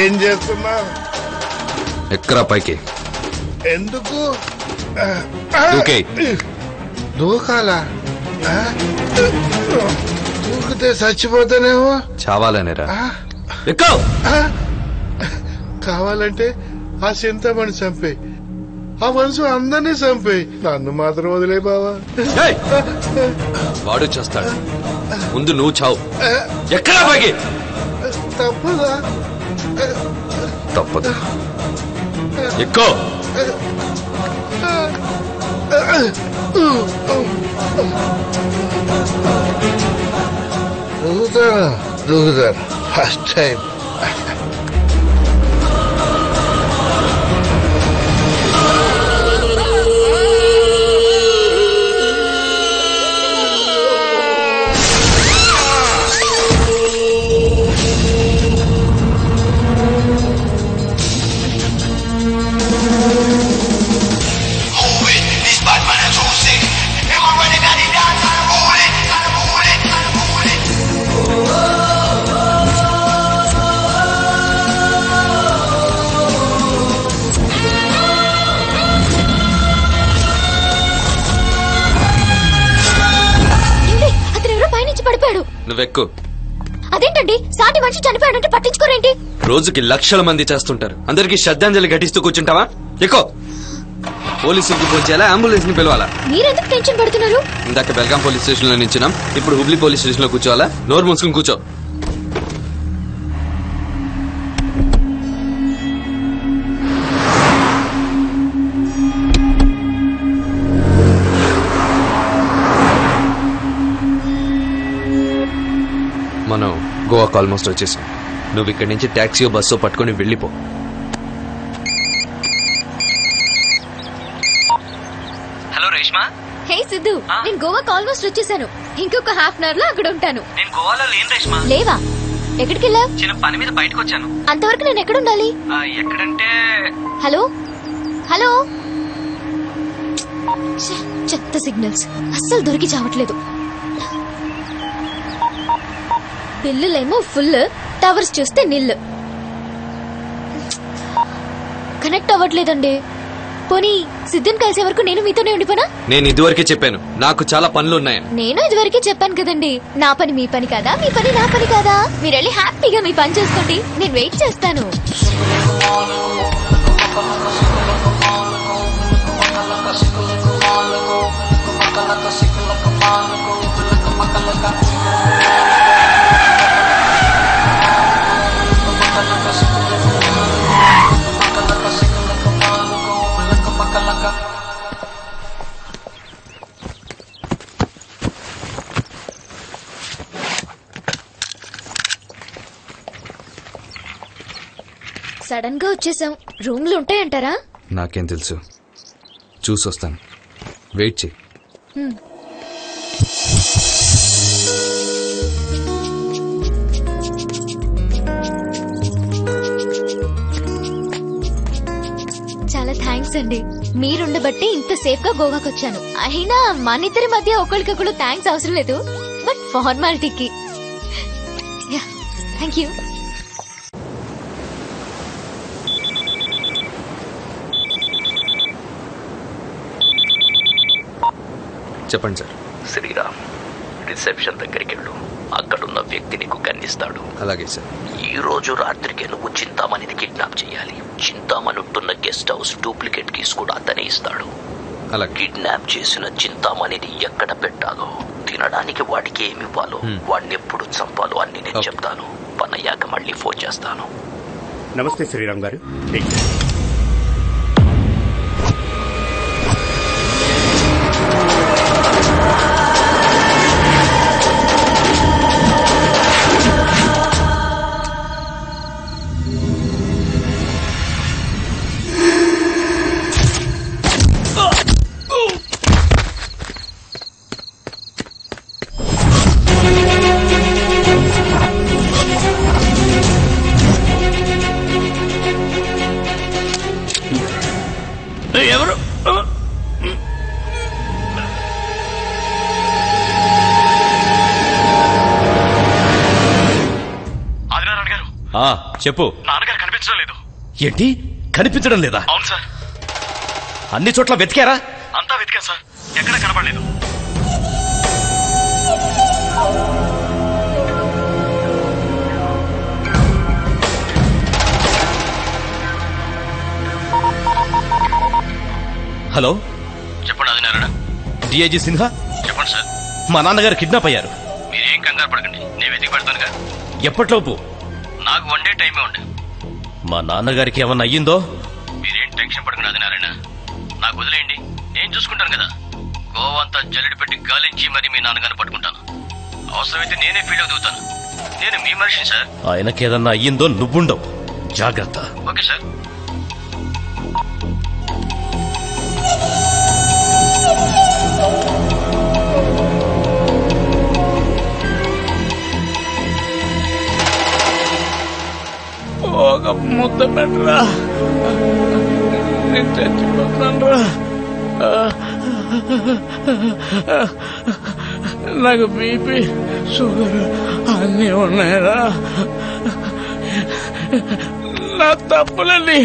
ఏం చేస్తున్నావు? ఎక్కరా పైకి. ఎందుకు దూకాలా? దూకితే చచ్చిపోతానేమో. చావాలనేరా? కావాలంటే ఆ చింతమణి చంపేయి, ఆ మనసు అందరినీ చంపేయి, నన్ను మాత్రం వదిలే బావా. వాడు చేస్తాడు, ముందు నువ్వు చావు. ఎక్కడా పైకి? తప్పదా? తప్పదు. ఎక్కువ దూకుతాను ఫస్ట్ టైం. నువ్వెక్కు. అదేంటండి, సాటి మనిషి చనిపోయాడంటే పట్టించుకోరేంటి? రోజుకి లక్షల మంది చేస్తుంటారు, అందరికి శ్రద్ధాంజలి ఘటిస్తూ కూర్చుంటావా? ఎక్కువ. పోలీసులకు ఫోన్ చేయాలా, అంబులెన్స్ ని పిలవాలా? మీరెందుకు టెన్షన్ పడుతున్నారు? ఇందాక బెల్గాం పోలీస్ స్టేషన్ లో నించున్నాం, ఇప్పుడు హుబ్లీ పోలీస్ స్టేషన్ లో కూర్చోవాలా? నోరు మూసుకుని కూర్చో. మనం గోవాకు ఆల్మోస్ట్ వచ్చేసాం. నువ్వు ఇక్కడి నుంచి టాక్సీ బస్సు పట్టుకుని వెళ్ళిపో. హలో రేష్మా. హే సిద్ధు, నేను గోవాకి ఆల్మోస్ట్ వచ్చేసాను. ఇంకొక హాఫ్ అన్ అవర్ లో అక్కడ ఉంటాను. నేను గోవాలో లేను రేష్మా. లేవా? ఎక్కడికి వెళ్ళా? చిన్న పని మీద బయటకు వచ్చాను. అంతవరకు నేను ఎక్కడ ఉండాలి? ఎక్కడంటే హలో హలో. చెత్త సిగ్నల్స్, అస్సలు దొరికి చావట్లేదు. బిల్లులేమో ఫుల్, టవర్స్ చూస్తే నిల్. కనెక్ట్ అవ్వట్లేదండి. పోనీ సిద్ధుని కలిసే వరకు నేను మీతోనే ఉండిపోనా? నేను ఇదివరకే చెప్పాను నాకు చాలా పనులు ఉన్నాయని. నేను ఇదివరకే చెప్పాను కదండి, నా పని మీ పని కాదా, మీ పని నా పని కాదా? మీరు వెళ్ళి హ్యాపీగా మీ పని చేసుకోండి, నేను వెయిట్ చేస్తాను. సడన్ గా వచ్చేసాం, రూమ్లు ఉంటాయంటారా? నాకేం తెలుసు, చూసొస్తాను. వెయిట్ చేయి. చాలా థ్యాంక్స్ అండి, మీరుండబట్టి ఇంత సేఫ్ గా గోవాకి వచ్చాను. అయినా మన ఇద్దరి మధ్య ఒకరికొకరు థ్యాంక్స్ అవసరం లేదు, బట్ ఫార్మాలిటీకి. Thank you. చెప్పండి సార్. శ్రీరామ్, రిసెప్షన్ దగ్గరికి వెళ్ళు. అక్కడున్న వ్యక్తి నీకు కన్నిస్తాడు. అలాగే సార్. ఈ రోజు రాత్రికి నువ్వు చింతామణిని కిడ్నాప్ చేయాలి. చింతామణి ఉంటున్న గెస్ట్ హౌస్ డూప్లికేట్ కీస్ కూడా అతనే ఇస్తాడు. అలా కిడ్నాప్ చేసిన చింతామణిని ఎక్కడ పెట్టాలో, తినడానికి వాడికి ఏమి ఇవ్వాలో, వాడిని ఎప్పుడు చంపాలో అన్ని నేను చెప్తాను. పనయ్యాక మళ్ళీ ఫోన్ చేస్తాను. నమస్తే శ్రీరామ్ గారు. ఎవరు? ఆదినారాయణ గారు. చెప్పు. నాన్నగారు కనిపించడం లేదు. ఏంటి కనిపించడం లేదా? అవును సార్. అన్ని చోట్ల వెతికారా? అంతా వెతికా సార్, ఎక్కడ కనబడలేదు. హలో, చెప్పండి ఆదినారాయణ. డిఐజీ సిన్హా. చెప్పండి సార్. మా నాన్నగారు కిడ్నాప్ అయ్యారు. మీరేం కంగారు పడకండి, నేను వెతికి పెడతానుగా. ఎప్పట్లోపు? నాకు 1 డే టైమే ఉండే. మా నాన్నగారికి ఏమన్నా అయ్యిందో? మీరేం టెన్షన్ పడకండి ఆదినారాయణ, నాకు వదిలేయండి, నేను చూసుకుంటాను కదా. గోవా అంతా జల్లెడ పెట్టి గాలించి మరి మీ నాన్నగారిని పట్టుకుంటాను. అవసరమైతే నేనే ఫీల్డ్ దిగుతాను. నేను మీ మనిషిని సార్. ఆయనకేదన్నా అయ్యిందో నువ్వుండవు, జాగ్రత్త. Okay sir. ఒక ముద్ద పెట్టరా, నేను చచ్చిపోతాను. నాకు బీపీ షుగర్ అన్నీ ఉన్నాయరా. నా తప్పులని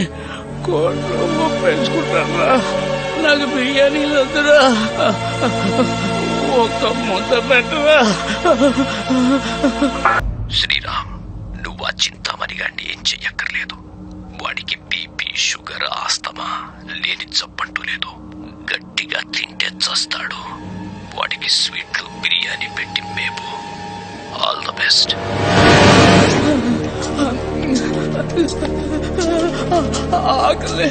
కోట్లు పెంచుకుంటారా. నాకు బిర్యానీలు వద్దురా, ఒక్క ముద్ద పెట్టరా. శ్రీరామ్, నువ్వు ఆ చింతామణి గారిని ఏం చెయ్యక్కర్లేదు. వాడికి బీపీ షుగర్ ఆస్తమా లేని జబ్బంటూ లేదు. గట్టిగా తింటే చస్తాడు. వాడికి స్వీట్లు బిర్యానీ పెట్టి మేపు. All the best. ఆకలి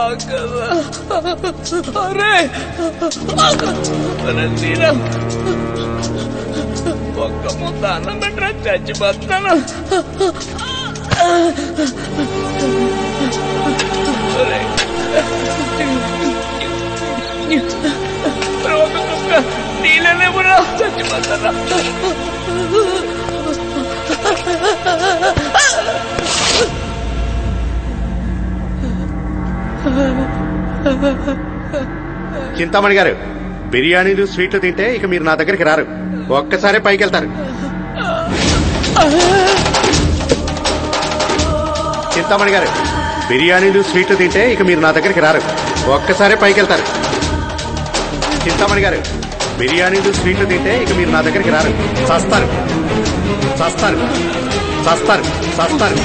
ఆకలి. అరే శ్రీరామ్, ఒక్క ముద్ద అన్నం పెట్టరా, చచ్చిపోతాను. నీళ్ళనే కూడా చచ్చిపోతారా. చింతామణి గారు, బిర్యానీలు స్వీట్లు తింటే ఇక మీరు నా దగ్గరికి రారు. ఒక్కసారే పైకి వెళ్తారు. చింతామణి గారు, బిర్యానీలు స్వీట్లు తింటే ఇక మీరు నా దగ్గరికి రారు, ఒక్కసారే పైకి వెళ్తారు. చింతామణి గారు, బిర్యానీలు స్వీట్లు తింటే ఇక మీరు నా దగ్గరికి రారు, చస్తారు చస్తారు చస్తారు చస్తారు.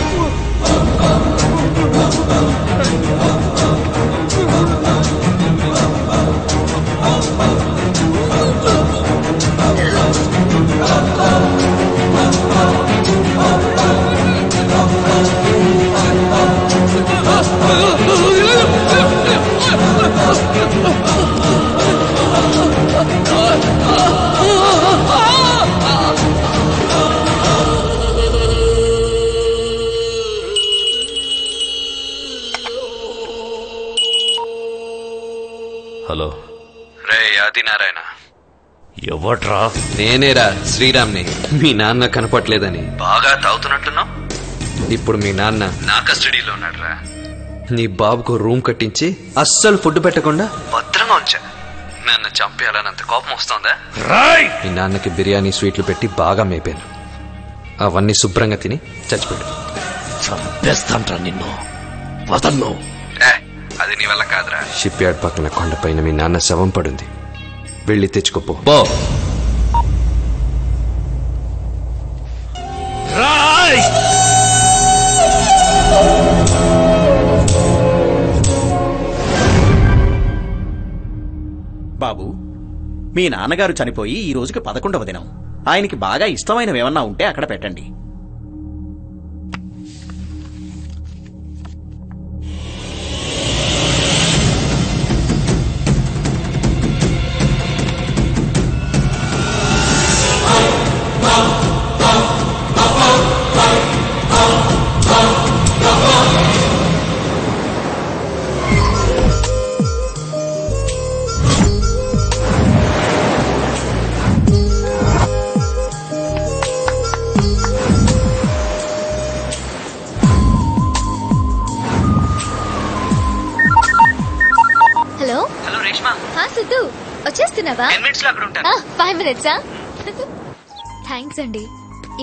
హలో రే ఆదినారాయణ. ఎవట్రా? నేనేరా శ్రీరామ్ని. మీ నాన్న కనపట్లేదని బాగా తాగుతున్నట్టున్నావు. ఇప్పుడు మీ నాన్న నా కస్టడీలో ఉన్నాడు రా. నీ బాబుకు రూమ్ కట్టించి అస్సలు ఫుడ్ పెట్టకుండా భద్రంగా ఉంచా. నన్ను చంపేయాలన్నంత కోపం వస్తుందా? మీ నాన్నకి బిర్యానీ స్వీట్లు పెట్టి బాగా మేపాను. అవన్నీ శుభ్రంగా తిని చచ్చిపోయాడు. చంపేస్తాంట్రా నిన్ను, వదలను. అది నీ వల్ల కాదురా. షిప్ యార్డ్ పక్కన కొండపైన మీ నాన్న శవం పడుంది, వెళ్ళి తెచ్చుకోపో. బాబు, మీ నాన్నగారు చనిపోయి ఈ రోజుకి 11వ దినం. ఆయనకి బాగా ఇష్టమైనవేమన్నా ఉంటే అక్కడ పెట్టండి. సిద్ధు వచ్చేస్తున్నావా? 5 మినిట్సా? థ్యాంక్స్ అండి.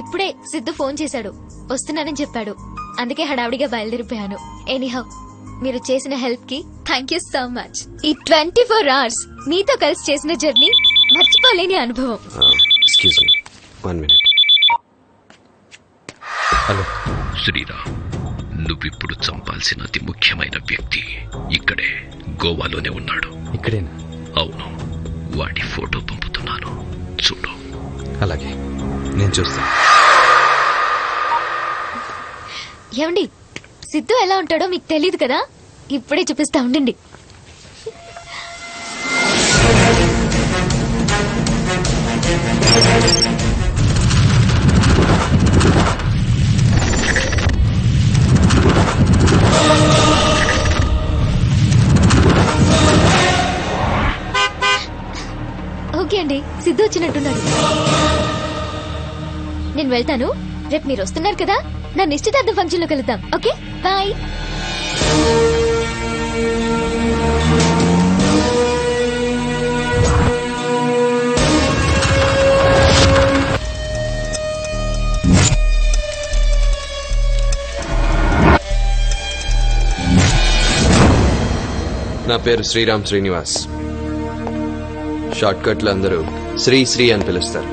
ఇప్పుడే సిద్ధు ఫోన్ చేశాడు, వస్తున్నానని చెప్పాడు. అందుకే హడావిడిగా బయలుదేరిపోయాను. ఎనీహౌ, మీరు చేసిన హెల్ప్ కి థ్యాంక్ యూ సో మచ్. ఈ 24 hours మీతో కలిసి చేసిన జర్నీ మర్చిపోలేని అనుభవం. Excuse me, 1 minute. Hello Sriram, నువ్విప్పుడు చంపాల్సిన అతి ముఖ్యమైన వ్యక్తి ఇక్కడే గోవాలోనే ఉన్నాడు. ఇక్కడేనా? అవును, వాడి ఫోటో పంపుతున్నాను, చూడు. అలాగే, నేను చూస్తాను. ఏమండి, సిద్ధు ఎలా ఉంటాడో మీకు తెలియదు కదా, ఇప్పుడే చూపిస్తా ఉండండి. ఓకే అండి, సిద్ధు వచ్చినట్టున్నాడు. నేను వెళ్తాను. రేపు మీరు వస్తున్నారు కదా, నా నిశ్చితార్థం ఫంక్షన్ లో కలుద్దాం. Okay, bye. నా పేరు శ్రీరామ్ శ్రీనివాస్. షార్ట్ కట్లు అందరూ శ్రీ శ్రీ అని పిలుస్తారు.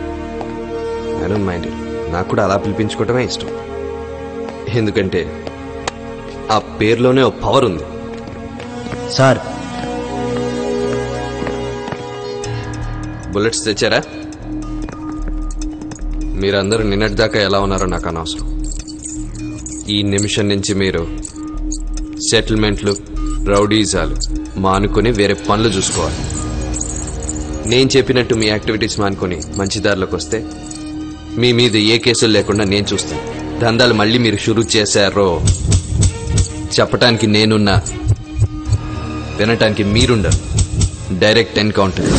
I don't mind it. నాకు కూడా అలా పిలిపించుకోవటమే ఇష్టం. ఎందుకంటే ఆ పేరులోనే ఓ పవర్ ఉంది. సార్, బుల్లెట్స్ తెచ్చారా? మీరందరూ నిన్నటిదాకా ఎలా ఉన్నారో నాకు అనవసరం. ఈ నిమిషం నుంచి మీరు సెటిల్మెంట్లు, రౌడీజాలు మానుకొని వేరే పనులు చూసుకోవాలి. నేను చెప్పినట్టు మీ యాక్టివిటీస్ మానుకొని మంచి దారిలోకి వస్తే మీ మీద ఏ కేసులు లేకుండా నేను చూస్తాను. దందాలు మళ్ళీ మీరు షురూ చేశారో చెప్పటానికి నేనున్నా, వినటానికి మీరుండరు. Direct encounter.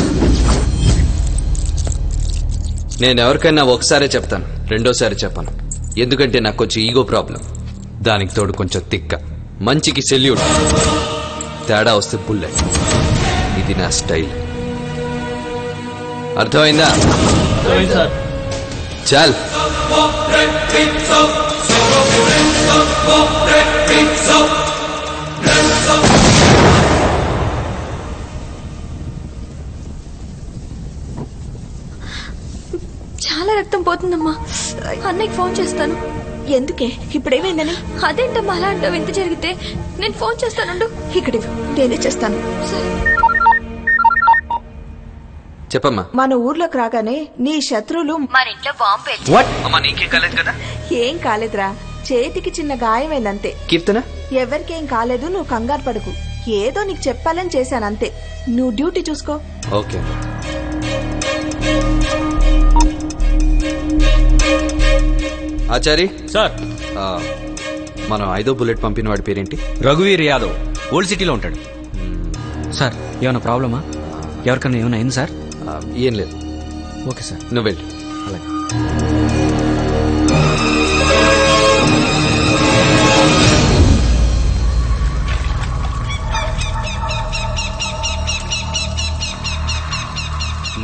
నేను ఎవరికైనా ఒకసారే చెప్తాను, రెండోసారి చెప్పను. ఎందుకంటే నాకు కొంచెం ఈగో ప్రాబ్లం. దానికి తోడు కొంచెం తిక్క. మంచికి సెల్యూట్, తేడా వస్తే బుల్లెట్. ఇది నా స్టైల్. అర్థమైందా? చల్. చాలా రక్తం పోతుందమ్మా. అన్నయ్యకి ఫోన్ చేస్తాను. ఎందుకే ఇప్పుడేమైందని? అదేంటమ్మా అలా అంటావు? ఎంత జరిగితే నేను ఫోన్ చేస్తానుండు. ఇక్కడ నేనే చేస్తాను. చెప్పమ్మా. మన ఊర్లోకి రాగానే నీ శత్రువులు మన ఇంట్లో బాంబు అమ్మా నీకేం కాలేదు కదా? ఏం కాలేదురా, చేతికి చిన్న గాయమైందంతే. కీర్తన ఎవరికేం కాలేదు, నువ్వు కంగారు పడకు. ఏదో నీకు చెప్పాలని చేశానంతే. నువ్వు డ్యూటీ చూసుకో. ఓకే. ఆచారి సార్, మనం 5వ బుల్లెట్ పంపిన వాడి పేరేంటి? రఘువీర్ యాదవ్, ఓల్డ్ సిటీలో ఉంటాడు. సార్ ఏమైనా ప్రాబ్లమా? ఎవరికన్నా ఏమైనా అయింది సార్? ఏం లేదు. ఓకే సార్, నువ్వు వెళ్ళు. అలాగే.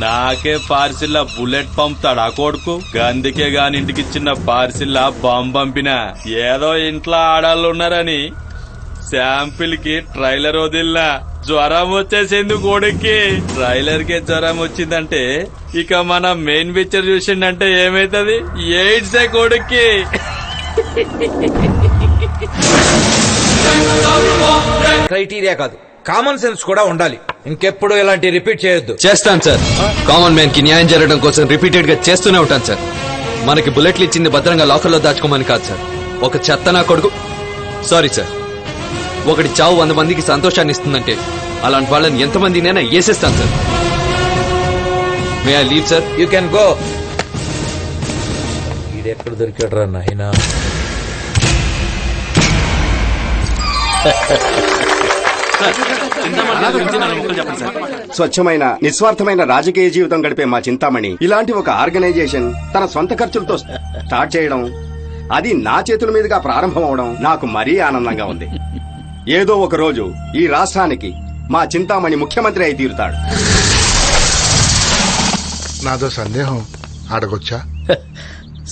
నాకే పార్సిల్లా బుల్లెట్ పంపుతాడా కొడుకు? గందుకే గాని ఇంటికి చిన్న పార్సిల్లా బాంబు పంపినా. ఏదో ఇంట్లో ఆడాళ్ళు ఉన్నారని శాంపిల్ కి ట్రైలర్ వదిలినా. జ్వరం వచ్చేసింది కొడుక్కి. ట్రైలర్ కి జ్వరం వచ్చిందంటే ఇక మన మెయిన్ పిక్చర్ చూసిండంటే ఏమైతుంది? ఎయిడ్సే కొడుక్కి. క్రైటీరియా కాదు, కామన్ సెన్స్ కూడా ఉండాలి. ఇంకెప్పుడు ఇలాంటి రిపీట్ చేయొద్దు. చేస్తాను సార్. కామన్ మ్యాన్ కి న్యాయం జరగడం కోసం రిపీటెడ్ గా చేస్తూనే ఉంటాను సార్. మనకి బుల్లెట్లు ఇచ్చింది భద్రంగా లాకర్లో దాచుకోమని కాదు సార్. ఒక చెత్త నా కొడుకు, సారీ సార్, ఒకటి చావు 100 మందికి సంతోషాన్ని ఇస్తుందంటే అలాంటి వాళ్ళని ఎంతమందినైనా వేసేస్తాను sir. May I leave sir? You can go. ఈడెక్కడ దొరికాడు రా నాయనా? స్వచ్ఛమైన నిస్వార్థమైన రాజకీయ జీవితం గడిపే మా చింతామణి ఇలాంటి ఒక ఆర్గనైజేషన్ తన సొంత ఖర్చులతో స్టార్ట్ చేయడం, అది నా చేతుల మీదుగా ప్రారంభం అవడం నాకు మరీ ఆనందంగా ఉంది. ఏదో ఒక రోజు ఈ రాష్ట్రానికి మా చింతామణి ముఖ్యమంత్రి అయి తీరుతాడు. నాదో సందేహం, అడగొచ్చా?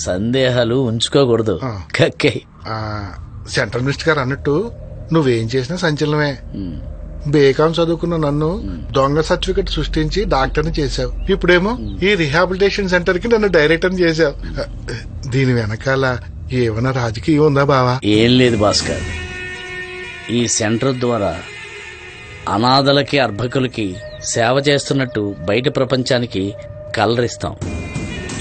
సందేహాలు ఉంచుకోకూడదు. సెంట్రల్ మినిస్టర్ గారు అన్నట్టు నువ్వేం చేసినా సంచలనమే. బేకాం చదువుకున్న నన్ను దొంగ సర్టిఫికెట్ సృష్టించి డాక్టర్ని చేశావు. ఇప్పుడేమో ఈ రిహాబిలిటేషన్ సెంటర్ కి నన్ను డైరెక్టర్ చేశావు. దీని వెనకాల ఏమైనా రాజకీయం ఉందా బావా? ఏం లేదు భాస్కర్. ఈ సెంటర్ ద్వారా అనాథలకి అర్భకులకి సేవ చేస్తున్నట్టు బయట ప్రపంచానికి కలరిస్తాం.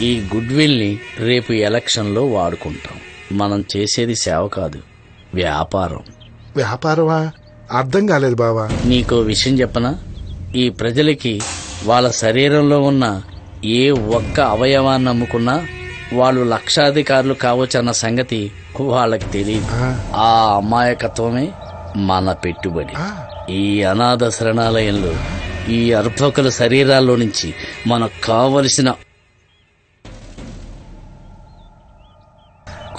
ఈ గుడ్ విల్ ని రేపు ఎలక్షన్ లో వాడుకుంటాం. మనం చేసేది సేవ కాదు, వ్యాపారం. వ్యాపారమా? అర్థం కాలేదు బావా. నీకో విషయం చెప్పనా? ఈ ప్రజలకి వాళ్ళ శరీరంలో ఉన్న ఏ ఒక్క అవయవాన్ని అమ్ముకున్నా వాళ్ళు లక్షాధికారులు కావచ్చన్న సంగతి వాళ్ళకి తెలియదు. ఆ అమాయకత్వమే మన పెట్టుబడి. ఈ అనాథ శరణాలయంలో ఈ అర్భకుల శరీరాల్లో నుంచి మనకు కావలసిన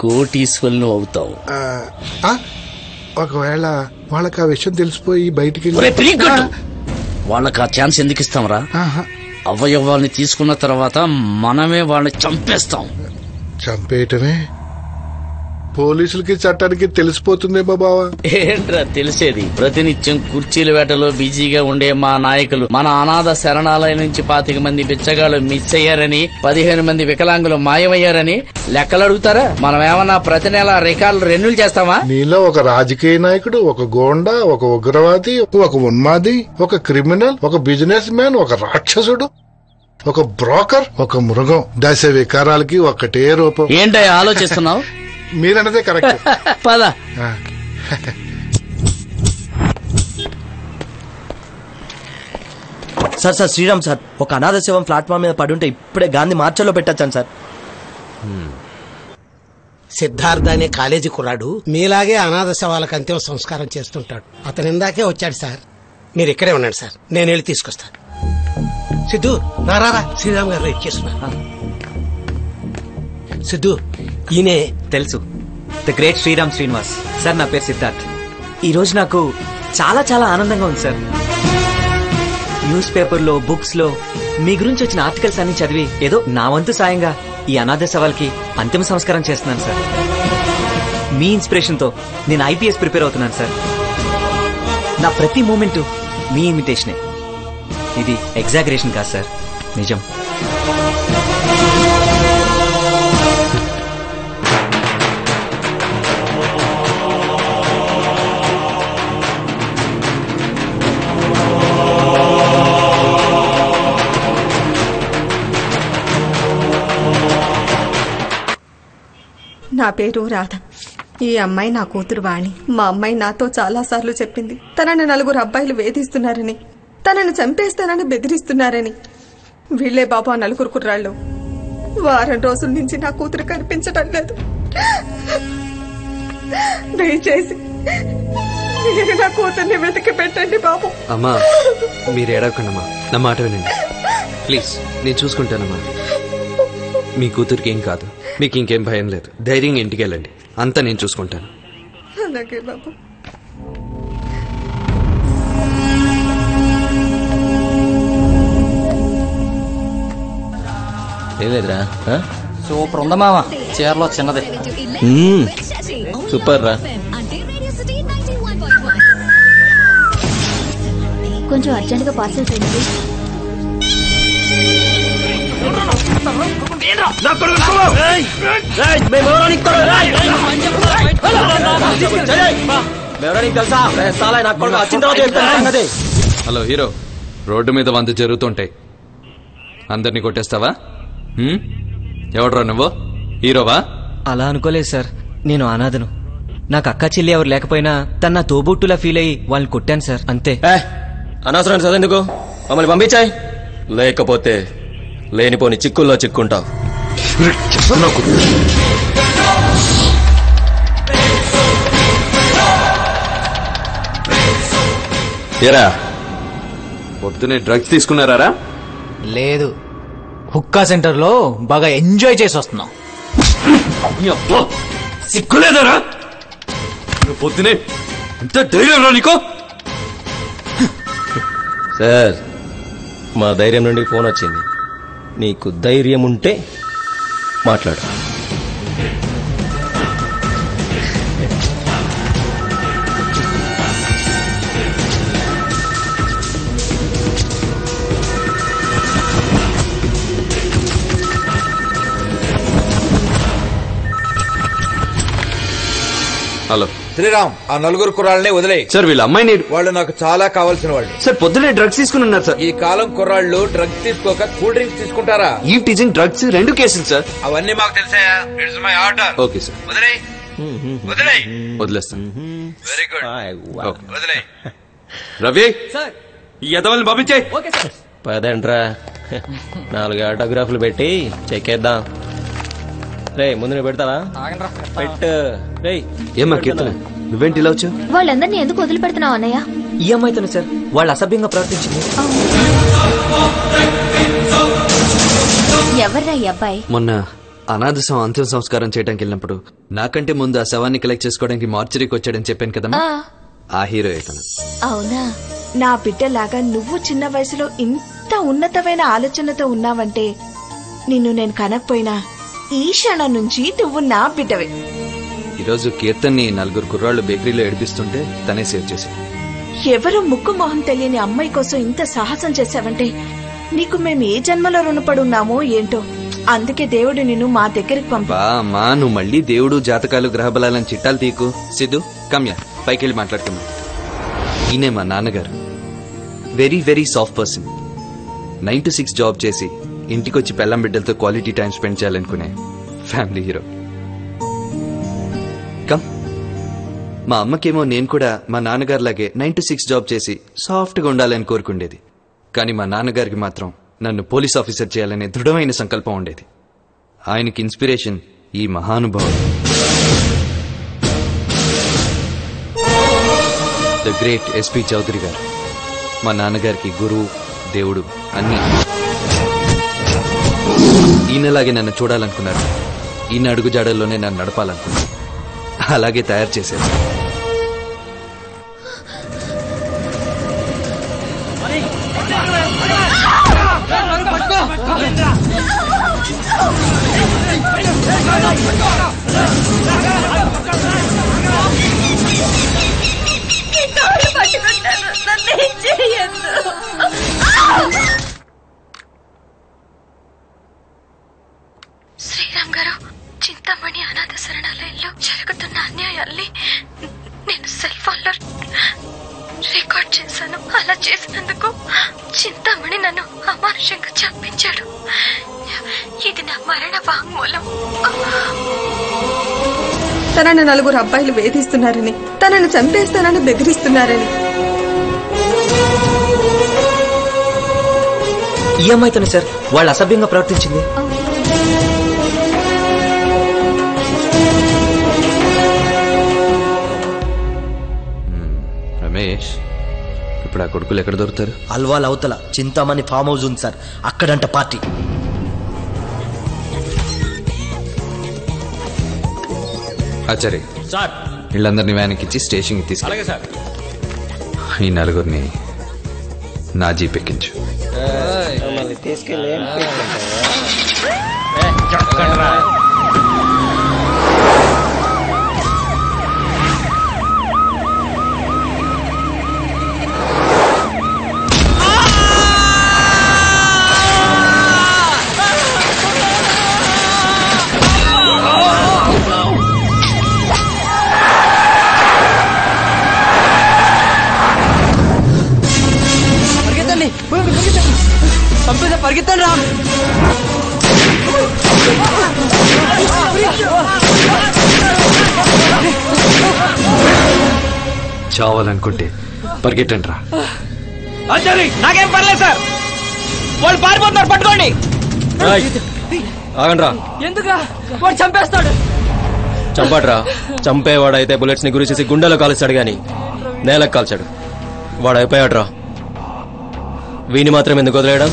కోటీశ్వరులు అవుతావు. ఒకవేళ వాళ్ళకి ఆ విషయం తెలిసిపోయి బయటికి వాళ్ళకి ఆ ఛాన్స్ ఎందుకు ఇస్తాంరా? అవయవాల్ని తీసుకున్న తర్వాత మనమే వాళ్ళని చంపేస్తాం. చంపేయటమే? పోలీసులకి చట్టానికి తెలిసిపోతుందేమో బావా. ఏంట్రా తెలిసేది? ప్రతినిత్యం కుర్చీల వేటలో బిజీగా ఉండే మా నాయకులు మన అనాథ శరణాలయం నుంచి 25 మంది బిచ్చగాళ్ళు మిస్ అయ్యారని, 15 మంది వికలాంగులు మాయమయ్యారని లెక్కలు అడుగుతారా? మనం ఏమన్నా ప్రతి నెల రికార్డులు రెన్యూల్ చేస్తామా? నీలో ఒక రాజకీయ నాయకుడు, ఒక గోండా, ఒక ఉగ్రవాది, ఒక ఉన్మాది, ఒక క్రిమినల్, ఒక బిజినెస్ మ్యాన్, ఒక రాక్షసుడు, ఒక బ్రోకర్, ఒక మృగం. దశ వికారాలకి ఒకటే రూపం. ఏంటో ఆలోచిస్తున్నావు? మీరన్నదే కరెక్ట్. పద. సార్ సార్ శ్రీరామ్ సార్, ఒక అనాథ శవం ప్లాట్ఫామ్ మీద పడి ఉంటే ఇప్పుడే గాంధీ మార్చల్లో పెట్టచ్చాను సార్. సిద్ధార్థ అనే కాలేజీ కుర్రాడు మీలాగే అనాథ శవాలకు అంతిమ సంస్కారం చేస్తుంటాడు. అతను ఇందాకే వచ్చాడు సార్. మీరు ఇక్కడే ఉండండి సార్, నేను వెళ్ళి తీసుకొస్తాను. సిద్ధు నారా, శ్రీరామ్ గారు వెయిట్ చేస్తున్నా. సిద్ధు ఈయనే. తెలుసు, the great Sriram Srinivas sir. నా పేరు సిద్ధార్థ్. ఈ రోజు నాకు చాలా చాలా ఆనందంగా ఉంది సార్. న్యూస్ పేపర్లో, బుక్స్ లో మీ గురించి వచ్చిన ఆర్టికల్స్ అన్ని చదివి ఏదో నా వంతు సాయంగా ఈ అనాథ సవాల్కి అంతిమ సంస్కారం చేస్తున్నాను సార్. మీ ఇన్స్పిరేషన్ తో నేను IPS ప్రిపేర్ అవుతున్నాను సార్. నా ప్రతి మూమెంట్ మీ ఇమిటేషనే. ఇది ఎగ్జాగరేషన్ కాదు సార్, నిజం. నా పేరు రాధ. ఈ అమ్మాయి నా కూతురు వాణి. మా అమ్మాయి నాతో చాలా సార్లు చెప్పింది తనని 4 అబ్బాయిలు వేధిస్తున్నారని, తనను చంపేస్తానని బెదిరిస్తున్నారని. వీళ్లే బాబా 4 కుర్రాళ్ళు. వారం రోజుల నుంచి నా కూతురు కనిపించడం లేదు. దయచేసి మీరు నా కూతుర్ని వెతికి పెట్టండి బాబు. అమ్మా మీరు ఏడవకండమ్మా, నా మాట వినండి ప్లీజ్. నేను చూసుకుంటానమ్మా. మీ కూతురికి ఏం కాదు, మీకు ఇంకేం భయం లేదు. ధైర్యంగా ఇంటికి వెళ్ళండి, అంతా నేను చూసుకుంటాను. అలాగే బాబు. ఏం లేదురా. సూపర్ ఉందా మావా, చీరలో చిన్నది. సూపర్ రా. కొంచెం అర్జెంట్ గా పార్సల్ చేయండి. హలో హీరో, రోడ్డు మీద 100 జరుగుతుంటాయి, అందరినీ కొట్టేస్తావా? ఎవడ్రా నువ్వు, హీరోవా? అలా అనుకోలేదు సార్, నేను అనాథను. నాకు అక్క చెల్లి ఎవరు లేకపోయినా తన నా తోబుట్టులా ఫీల్ అయ్యి వాళ్ళని కొట్టాను సార్, అంతే. అనవసరం చదవెందుకు, మమ్మల్ని పంపించాయి. లేకపోతే లేనిపోని చిక్కుల్లో చిక్కుంటావు. ఏరా పొద్దునే డ్రగ్స్ తీసుకున్నారా? లేదు, హుక్కా సెంటర్ లో బాగా ఎంజాయ్ చేసి వస్తున్నాం. సిగ్గులేదరా పొద్దునే ఇంత ధైర్యం రా నీకో? సార్, మా ధైర్యం నుండి ఫోన్ వచ్చింది. నీకు ధైర్యం ఉంటే మాట్లాడు. హలో శ్రీరామ్, ఆ 4 కుర్రాళ్ళని వదిలే. సార్ వీళ్ళ అమ్మాయిని, వాళ్ళు నాకు చాలా కావాల్సిన వాళ్ళు. సార్ పొద్దునే డ్రగ్స్ తీసుకుని ఉన్నారు సార్. ఈ కాలం కుర్రాళ్ళు డ్రగ్స్ తీసుకోక కూల్ డ్రింక్స్ తీసుకుంటారా? ఈ టీజింగ్ డ్రగ్స్ 2 కేసులు సార్. అవన్నీ మాకు తెలుసాయా? It's my order. Okay sir, వదిలే వదిలే. వదిలేస్తాను. వెరీ గుడ్, వదిలే. రవి ఈ ఎదవల్ని పంపించే. పదండ్రా, 4 ఆటోగ్రాఫ్లు పెట్టి చెక్కేద్దాం. రే ముందు నువ్వు పెడతావా? పెట్టు. రే ఏమా కీర్తన, నువ్వేంటి ఇలా వచ్చావు? వాళ్ళందరినీ ఎందుకు వదిలిపెడుతున్నావు అన్నయ్య? ఈ అమ్మాయితోనే సార్, వాళ్ళు అసభ్యంగా ప్రవర్తించింది. ఎవర్రా ఈ అబ్బాయి? మొన్న అనాథ అంతిమ సంస్కారం చేయడానికి వెళ్ళినప్పుడు నాకంటే ముందు ఆ శవాన్ని కలెక్ట్ చేసుకోవడానికి మార్చరీకి వచ్చాడని చెప్పాను కదమ్మా, ఆ హీరో ఇతను. అవునా? నా బిడ్డలాగా నువ్వు చిన్న వయసులో ఇంత ఉన్నతమైన ఆలోచనతో ఉన్నావంటే నిన్ను నేను కనకపోయినా ఈ క్షణం నుంచి నువ్వు నా బిడ్డవే. ఈరోజు కీర్తన్ని 4 కుర్రాళ్ళు బేకరీలో ఏడిపిస్తుంటే తనే సేవ్ చేశాడు. ఎవరు ముక్కు మొహం తెలియని అమ్మాయి కోసం ఇంత సాహసం చేశావంటే నీకు మేము ఏ జన్మలో రుణపడి ఉన్నామో ఏంటో. అందుకే దేవుడు నిన్ను మా దగ్గరికి బా అమ్మా, నువ్వు మళ్ళీ దేవుడు జాతకాలు గ్రహబలాలని చిట్టాలు తీకు. సిద్ధు కమ్యా, పైకి వెళ్ళి మాట్లాడుకున్నాం. ఈయనే మా నాన్నగారు, very very soft person. 9 to 6 job చేసి ఇంటికొచ్చి పెళ్ళం బిడ్డలతో క్వాలిటీ టైం స్పెండ్ చేయాలనుకునే ఫ్యామిలీ హీరో. కమ్. మా అమ్మకేమో నేను కూడా మా నాన్నగారిలాగే 9 to 6 జాబ్ చేసి సాఫ్ట్గా ఉండాలని కోరుకుండేది. కానీ మా నాన్నగారికి మాత్రం నన్ను పోలీస్ ఆఫీసర్ చేయాలనే దృఢమైన సంకల్పం ఉండేది. ఆయనకి ఇన్స్పిరేషన్ ఈ మహానుభావుడు, ద గ్రేట్ ఎస్పీ చౌదరి గారు. మా నాన్నగారికి గురువు, దేవుడు అన్నీ. ఈయనలాగే నన్ను చూడాలనుకున్నారు, ఈయన అడుగుజాడల్లోనే నన్ను నడపాలనుకున్నారు. అలాగే తయారు చేశారు. శ్రీరామ్ గారు, చింతామణి అనాథ శరణాలయంలో జరుగుతున్న అన్యాయాల్ని నేను సెల్ ఫోన్ లో రికార్డ్ చేశాను. అలా చేసినందుకు చింతామణి నన్ను అమానుషంగా చంపించాడు. ఇది నా మరణ వాంగ్మూలం. తనను 4 అబ్బాయిలు వేధిస్తున్నారని, తనను చంపేస్తానని బెదిరిస్తున్నారని. ఈ అమ్మాయితోనే సార్ వాళ్ళు అసభ్యంగా ప్రవర్తించింది. రమేష్, ఇప్పుడు ఆ కొడుకులు ఎక్కడ దొరుకుతారు? అల్వాల్ అవతల చింతామణి ఫామ్ హౌస్ ఉంది సార్, అక్కడంట పార్టీ. ఆచారి సార్, వీళ్ళందరినీ వ్యాన్కి ఇచ్చి స్టేషన్కి తీసుకు. అలాగే సార్. ఈ 4 నా జీప్ ఎక్కించు. తీసుకెళ్ళి పరిగెత్తండి రా. చావాలనుకుంటే పరిగెట్టండి రా. నాకేం పర్లేదు సార్, వాళ్ళు పారిపోతున్నారు, పట్టుకోండి. ఆగండ్రా. ఎందుకు వాడు చంపేస్తాడు. చంపాడ్రా. చంపేవాడైతే బుల్లెట్స్ ని గురి చేసి గుండెలో కాల్చాడు గాని నేలకు కాల్చాడు. వాడు అయిపోయాడ్రా. వీని మాత్రం ఎందుకు వదిలేయడం?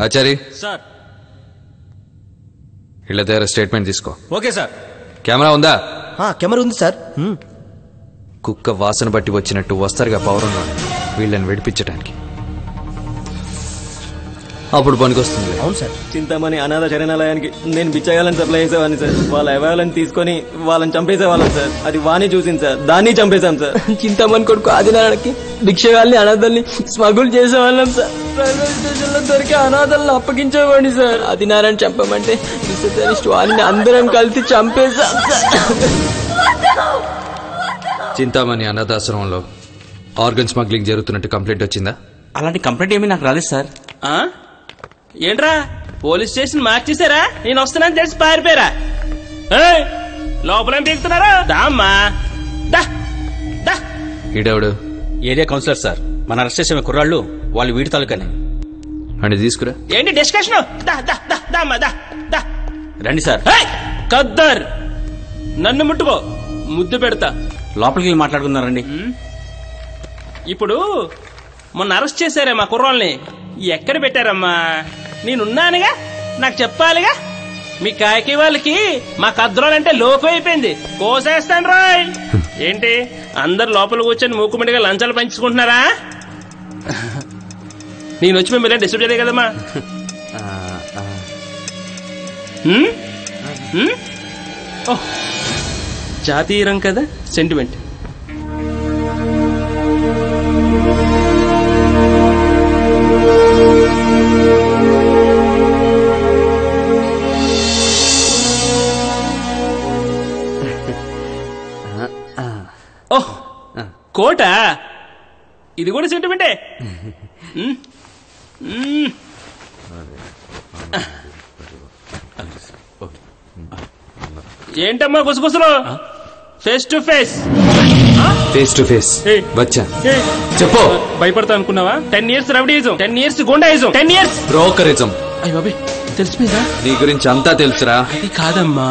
ఆచారి సార్, వీళ్ళ దగ్గర స్టేట్మెంట్ తీసుకో. Okay sir. కెమెరా ఉందా? కెమెరా ఉంది సార్. కుక్క వాసన బట్టి వచ్చినట్టు వస్తారుగా పౌరంలో వీళ్ళని విడిపించడానికి. అప్పుడు పనికొస్తుంది. అవును సార్. చింతామణి అనాథ శరణాలయానికి నేను బిచ్చగాలని సప్లై చేసేవాడిని సార్. వాళ్ళ అవాలని తీసుకొని వాళ్ళని చంపేసేవాళ్ళం సార్. అది వాణి చూసింది సార్, దాన్ని చంపేశాం సార్. చింతామణి కొడుకు ఆదినారాయణకి భిక్షగాల్ని అనాథల్ని స్మగుల్ చేసేవాళ్ళం సార్. రైల్వే స్టేషన్ లో దొరికే అనాథల్ని అప్పగించేవాడిని సార్. ఆదినారాయణ చంపమంటే రిసెప్షనిస్ట్ వాణిని అందరం కలిసి చంపేశాం సార్. చింతామణి అనాథాశ్రమంలో ఆర్గన్ స్మగ్లింగ్ జరుగుతున్నట్టు కంప్లైంట్ వచ్చిందా? అలాంటి కంప్లైంట్ ఏమీ నాకు రాలేదు సార్. ఏంట్రా పోలీస్ స్టేషన్ మార్చేశారా? నేను వస్తున్నాను తెలిసి పారిపోయారా? లోపలేం పీకుతున్నారా? దామ్మా ఈడెవడు? Area councillor sir. మన అరెస్ట్ చేసే కుర్రాళ్ళు వాళ్ళు వీడి తాలూకానే. అని తీసుకురా. ఏంటి డిస్కషన్? రండి సార్. కద్దర్ నన్ను ముట్టుకో, ముద్దు పెడతా. లోపలికి వెళ్ళి మాట్లాడుకున్నారండి. ఇప్పుడు మొన్న అరెస్ట్ చేశారే మా కుర్రాళ్ళని, ఎక్కడ పెట్టారమ్మా? నేనున్నానుగా, నాకు చెప్పాలిగా. మీ కాకి వాళ్ళకి మా కద్రోలంటే లోకం అయిపోయింది. కోసేస్తాను రాయ్. ఏంటి అందరు లోపల కూర్చొని మూకుమిడిగా లంచాలు పంచుకుంటున్నారా? నేను వచ్చి మిమ్మల్ని డిస్టర్బ్ చేయలే కదమ్మా. జాతీయం కదా, సెంటిమెంట్. ఓహ్ కోట, ఇది కూడా సెంటిమెంటే. ఏంటమ్మా గుసగుసలు? Face to face. Face to face వచ్చా. చెప్పు. భయపడతా అనుకున్నావా? 10 years rowdyism, 10 years goondaism, 10 years brokerism. అయ్య బాబే, తెలిసిపోయిందా? నీ గురించి అంతా తెలుసురా. అది కాదమ్మా.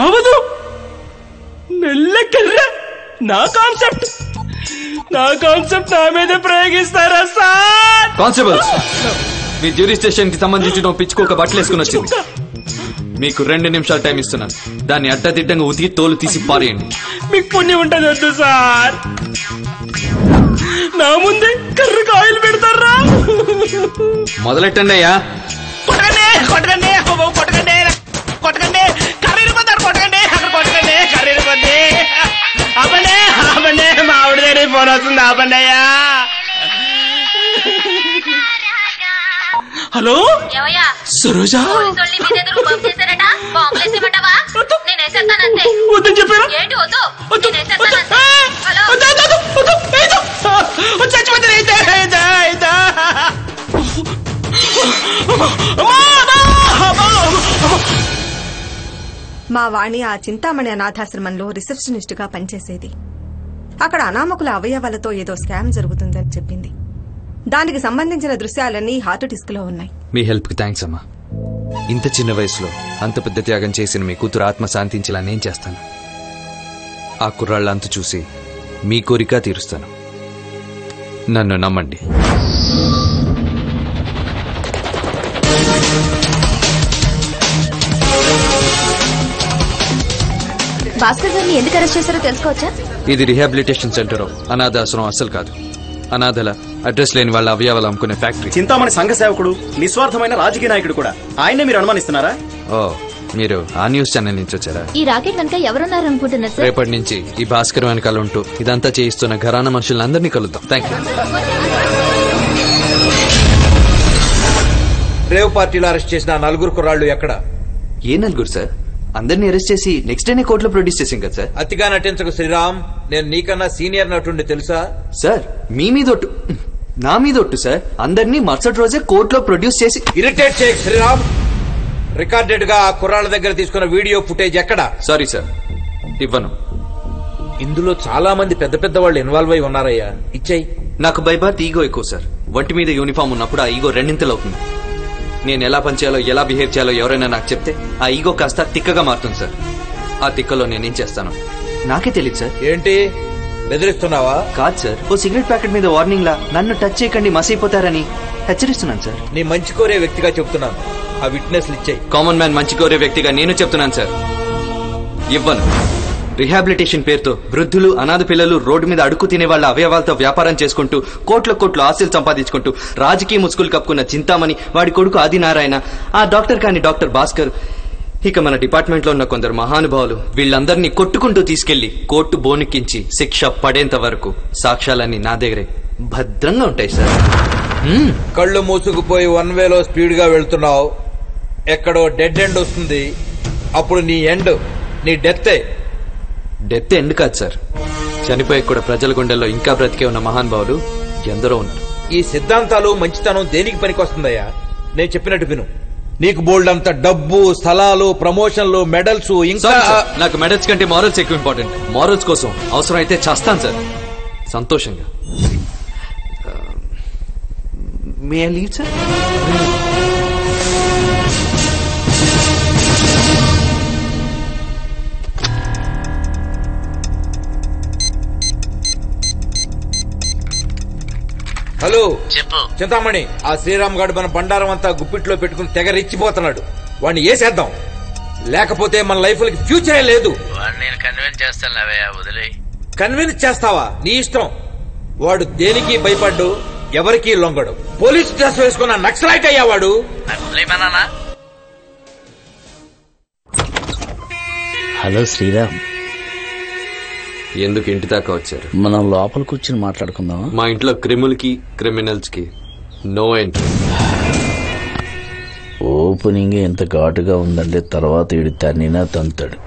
అవదు మెల్లకెళ్ళ. నా కాన్సెప్ట్ నా మీద ప్రయోగిస్తారా సార్? కానిస్టేబుల్స్, మీ జ్యూరీ స్టేషన్ కి సంబంధించిన పిచ్చుకోక బట్టలు వేసుకుని వచ్చింది. మీకు 2 నిమిషాలు టైం ఇస్తున్నాను. దాన్ని అడ్డదిడ్డంగా ఉతికి తోలు తీసి పారేయండి. మీకు పుణ్యం ఉంటుంది. వద్దు సార్, నా ముందే కర్రకి ఆయిల్ పెడతారా? మొదలెట్టండి అయ్యా. కొట్టకండి కొట్టకండి కొట్టకండి కొట్టకండి, కర్రీలు పోతారు. కొట్టకండి అక్కడ కొట్టకండి, కర్రీలు పోతే. ఆపండి ఆపండి, మా ఆవిడ దగ్గర ఫోన్ వస్తుంది. ఆపండి అయ్యా. హలో సరోజా, వద్దని చెప్పారా? మా వాణి ఆ చింతామణి అనాథాశ్రమంలో రిసెప్షనిస్ట్ గా పనిచేసేది. అక్కడ అనామకుల అవయవాలతో ఏదో స్కామ్ జరుగుతుందని చెప్పింది. దానికి సంబంధించిన దృశ్యాలన్నీ హార్ట్ డిస్క్ లో ఉన్నాయి. మీ హెల్ప్ కి థ్యాంక్స్ అమ్మా. ఇంత చిన్న వయసులో అంత పెద్ద త్యాగం చేసిన మీ కూతురు ఆత్మ శాంతించేలా నేను చేస్తాను. ఆ కుర్రాళ్ళ అంతు చూసి మీ కోరిక తీరుస్తాను. నన్ను నమ్మండి. భాస్కర్ గారిని ఎందుకు అరెస్ట్ చేశారో తెలుసుకోవచ్చా? ఇది రిహాబిలిటేషన్ సెంటర్, అనాథాశ్రమం అస్సలు కాదు. అనాథల అడ్రస్ లేని వాళ్ళ అవయవాలు అమ్ముకునే ఫ్యాక్టరీ. చింతామణి సంఘ సేవకుడు, నిస్వార్థమైన రాజకీయ నాయకుడు కూడా. ఆయనే మీరు అనుమానిస్తున్నారా? ఓ, మీరు ఆ న్యూస్ ఛానల్ నుంచి వచ్చారా? ఈ రాకెట్ వెనక ఎవరున్నారు అనుకుంటున్నారు సార్? రేపటి నుంచి ఈ భాస్కర్ వెనకాల ఉంటూ ఇదంతా చేయిస్తున్న ఘరానా మనుషులందరినీ కలుద్దాం. Thank you. రేవ్ పార్టీలో అరెస్ట్ చేసిన 4 కుర్రాళ్ళు ఎక్కడ? ఏ 4 సార్? అందరినీ అరెస్ట్ చేసి నెక్స్ట్ డేనే కోర్టులో ప్రొడ్యూస్ చేసాం కదా సార్. అతిగా నటించకు శ్రీరామ్, నేను నీకన్నా సీనియర్ నటుండి తెలుసా? సార్ మీ మీద ఒట్టు, నా మీద ఒట్టు సార్. అందరినీ మరుసటి రోజే కోర్టులో ప్రొడ్యూస్ చేసి. ఇరిటేట్ చేయకు శ్రీరామ్. రికార్డెడ్ గా ఆ కుర్రాళ్ళ దగ్గర తీసుకున్న వీడియో ఫుటేజ్ ఎక్కడ? సారీ సార్, ఇవ్వను. ఇందులో చాలా మంది పెద్ద పెద్ద వాళ్ళు ఇన్వాల్వ్ అయి ఉన్నారయ్యా. ఇచ్చేయి. నాకు బైబాత్ ఈగో ఎక్కువ సార్. ఒంటి మీద యూనిఫామ్ ఉన్నప్పుడు ఆ ఈగో 2 అవుతుంది. నేను ఎలా పనిచేయాలో, ఎలా బిహేవ్ చేయాలో ఎవరైనా నాకు చెప్తే ఆ ఈగో కాస్త తిక్కగా మారుతుంది సార్. ఆ తిక్కలో నేనేం చేస్తాను నాకే తెలియదు సార్. ఏంటి బెదిరిస్తున్నావా? కాదు సార్, ఓ సిగరెట్ ప్యాకెట్ మీద వార్నింగ్ లా నన్ను టచ్ చేయకండి మసైపోతారని హెచ్చరిస్తున్నాను సార్. నీ మంచి కోరే వ్యక్తిగా చెప్తున్నాను. ఆ విట్నెస్లు ఇచ్చేయి. కామన్ మ్యాన్ మంచి కోరే వ్యక్తిగా నేను చెప్తున్నాను సార్. ఇవ్వను. రిహాబిలిటేషన్ పేరుతో వృద్ధులు, అనాథ పిల్లలు, రోడ్డు మీద అడుగు తినే వాళ్ళ అవయవాలతో వ్యాపారం చేసుకుంటూ కోట్ల ఆస్తులు సంపాదించుకుంటూ రాజకీయ ముసుగులు కప్పుకున్న చింతామణి, వాడి కొడుకు ఆదినారాయణ, ఆ డాక్టర్ కాని డాక్టర్ భాస్కర్, ఇక మన డిపార్ట్మెంట్ లో ఉన్న కొందరు మహానుభావులు, వీళ్ళందరినీ కొట్టుకుంటూ తీసుకెళ్లి కోర్టు బోనికించి శిక్ష పడేంత వరకు సాక్ష్యాలన్నీ నా దగ్గరే భద్రంగా ఉంటాయి సార్. కళ్ళు మూసుకుపోయి 1 వేలో స్పీడ్ గా వెళ్తున్నావు. ఎక్కడో డెడ్ ఎండ్ వస్తుంది. అప్పుడు నీ ఎండ్, నీ డెత్తే. డెత్ ఎండ్ కాదు సార్, చనిపోయే కూడా ప్రజల గుండెల్లో ఇంకా బ్రతికే ఉన్న మహానుభావులు ఎందరో ఉన్నారు. ఈ సిద్ధాంతాలు మంచితనం దేనికి పనికొస్తుందయ్యా? నేను చెప్పినట్టు విను. నీకు బోల్డ్ అంత డబ్బు, స్థలాలు, ప్రమోషన్లు, మెడల్స్, ఇంకా నాకు మెడల్స్ కంటే మారల్స్ ఎక్కువ ఇంపార్టెంట్. మారల్స్ కోసం అవసరం అయితే చేస్తాను సార్, సంతోషంగా. మే ఐ లీవ్ సార్? హలో చెప్పు. చింతామణి, ఆ శ్రీరామ్ గారు మన బండారం అంతా గుప్పిట్లో పెట్టుకుని తెగ రెచ్చిపోతున్నాడు. వాడిని వేసేద్దాం, లేకపోతే మన లైఫ్ లకి ఫ్యూచరే లేదు. నేను కన్విన్స్ చేస్తాను, వదిలే. కన్విన్స్ చేస్తావా? నీ ఇష్టం. వాడు దేనికి భయపడ్డు, ఎవరికి లొంగడు. పోలీస్ డ్రెస్ వేసుకున్న నక్సలైట్ అయ్యావాడు. హలో శ్రీరామ్, ఎందుకు ఇంటి దాకా వచ్చారు? మనం లోపల కూర్చుని మాట్లాడుకుందాం. మా ఇంట్లో క్రిములకి క్రిమినల్స్ కి నో ఎంట్రీ. ఓపెనింగ్ ఎంత ఘాటుగా ఉందంటే తర్వాత వీడి తన్నినా తంతాడు.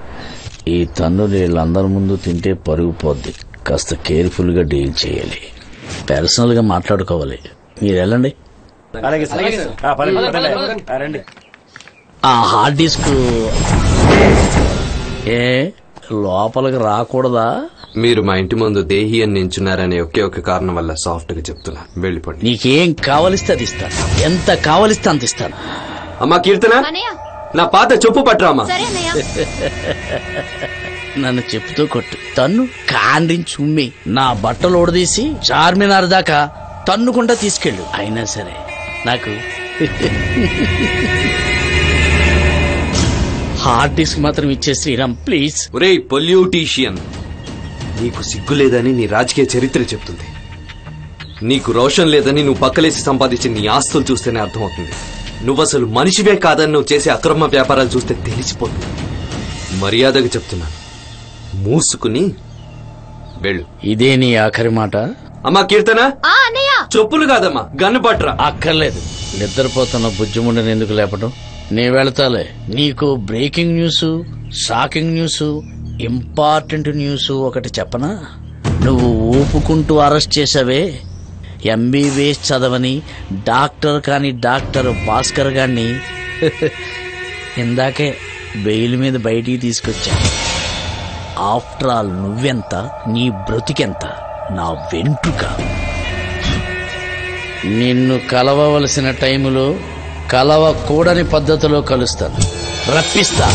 ఈ తన్నులు వీళ్ళందరి ముందు తింటే పరుగు పోద్ది. కాస్త కేర్ఫుల్ గా డీల్ చేయాలి, పర్సనల్ గా మాట్లాడుకోవాలి. మీరు వెళ్ళండి. ఆ హార్డ్ డిస్క్ లోపలికి రాకూడదా? మీరు మా ఇంటి ముందు దేహి అని నించున్నారనే ఒకే ఒక కారణం వల్ల సాఫ్ట్ గా చెప్తున్నా, వెళ్ళిపోండి. నీకేం కావలిస్తే అది ఇస్తాను, ఎంత కావలిస్తే అంత ఇస్తాను. అమ్మా కీర్తన, నా పాత చెప్పు పట్టరామా. నన్ను చెప్పుతూ కొట్టు, తన్ను కాండ్రించి ఉమ్మి నా బట్టలు ఓడదీసి చార్మినార్ దాకా తన్నుకుంటా తీసుకెళ్ళు. అయినా సరే నాకు హార్డ్ డిస్క్ మాత్రం ఇచ్చే శ్రీరామ్ ప్లీజ్. ఒరే పొల్యూటీషియన్, నీకు సిగ్గు లేదని నీ రాజకీయ చరిత్ర చెప్తుంది. నీకు రోషన్ లేదని నువ్వు పక్కలేసి సంపాదించిన నీ ఆస్తులు చూస్తేనే అర్థమవుతుంది. నువ్వసలు మనిషివే కాదని నువ్వు చేసే అక్రమ వ్యాపారాలు చూస్తే తెలిసిపోతుంది. మర్యాదగా చెప్తున్నాను, మూసుకుని వెళ్ళు. ఇదే నీ ఆఖరి మాట? అమ్మా కీర్తన, చెప్పులు కాదమ్మా గన్ను పట్రా. అక్కర్లేదు, నిద్రపోతున్న బుజ్జిముండని ఎందుకు లేపడం? నే వెళతాలే. నీకు breaking news, shocking news, important news ఒకటి చెప్పనా? నువ్వు ఊపుకుంటూ అరెస్ట్ చేసావే ఎంబీబీఎస్ చదవని డాక్టర్ కాని డాక్టర్ భాస్కర్ గారిని ఇందాకే బెయిల్ మీద బయటికి తీసుకొచ్చా. ఆఫ్టర్ ఆల్ నువ్వెంత, నీ బ్రతికెంత, నా వెంట్రుక. నిన్ను కలవవలసిన టైములో కలవకూడని పద్ధతిలో కలుస్తాను. రప్పిస్తా,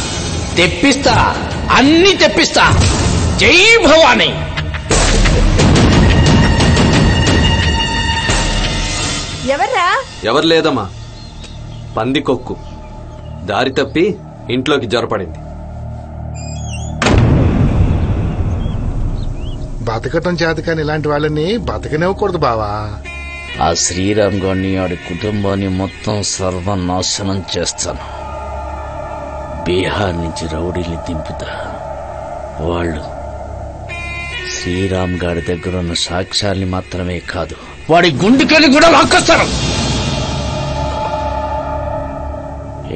తెప్పిస్తా, అన్ని తెప్పిస్తా. జై భవానీ. ఎవర్రా? ఎవరు లేదమ్మా, పందికొక్కు దారి తప్పి ఇంట్లోకి జొరపడింది. బతకటం చేత కానీ ఇలాంటి వాళ్ళని బతకనివ్వకూడదు బావా. ఆ శ్రీరామ్ గారిని, ఆడి కుటుంబాన్ని మొత్తం సర్వనాశనం చేస్తాను. బీహార్ నుంచి రౌడీల్ని దింపుతా. వాళ్ళు శ్రీరామ్ గారి దగ్గర ఉన్న సాక్ష్యాల్ని మాత్రమే కాదు, వాడి గుండెకని కూడా లాక్కొస్తారు.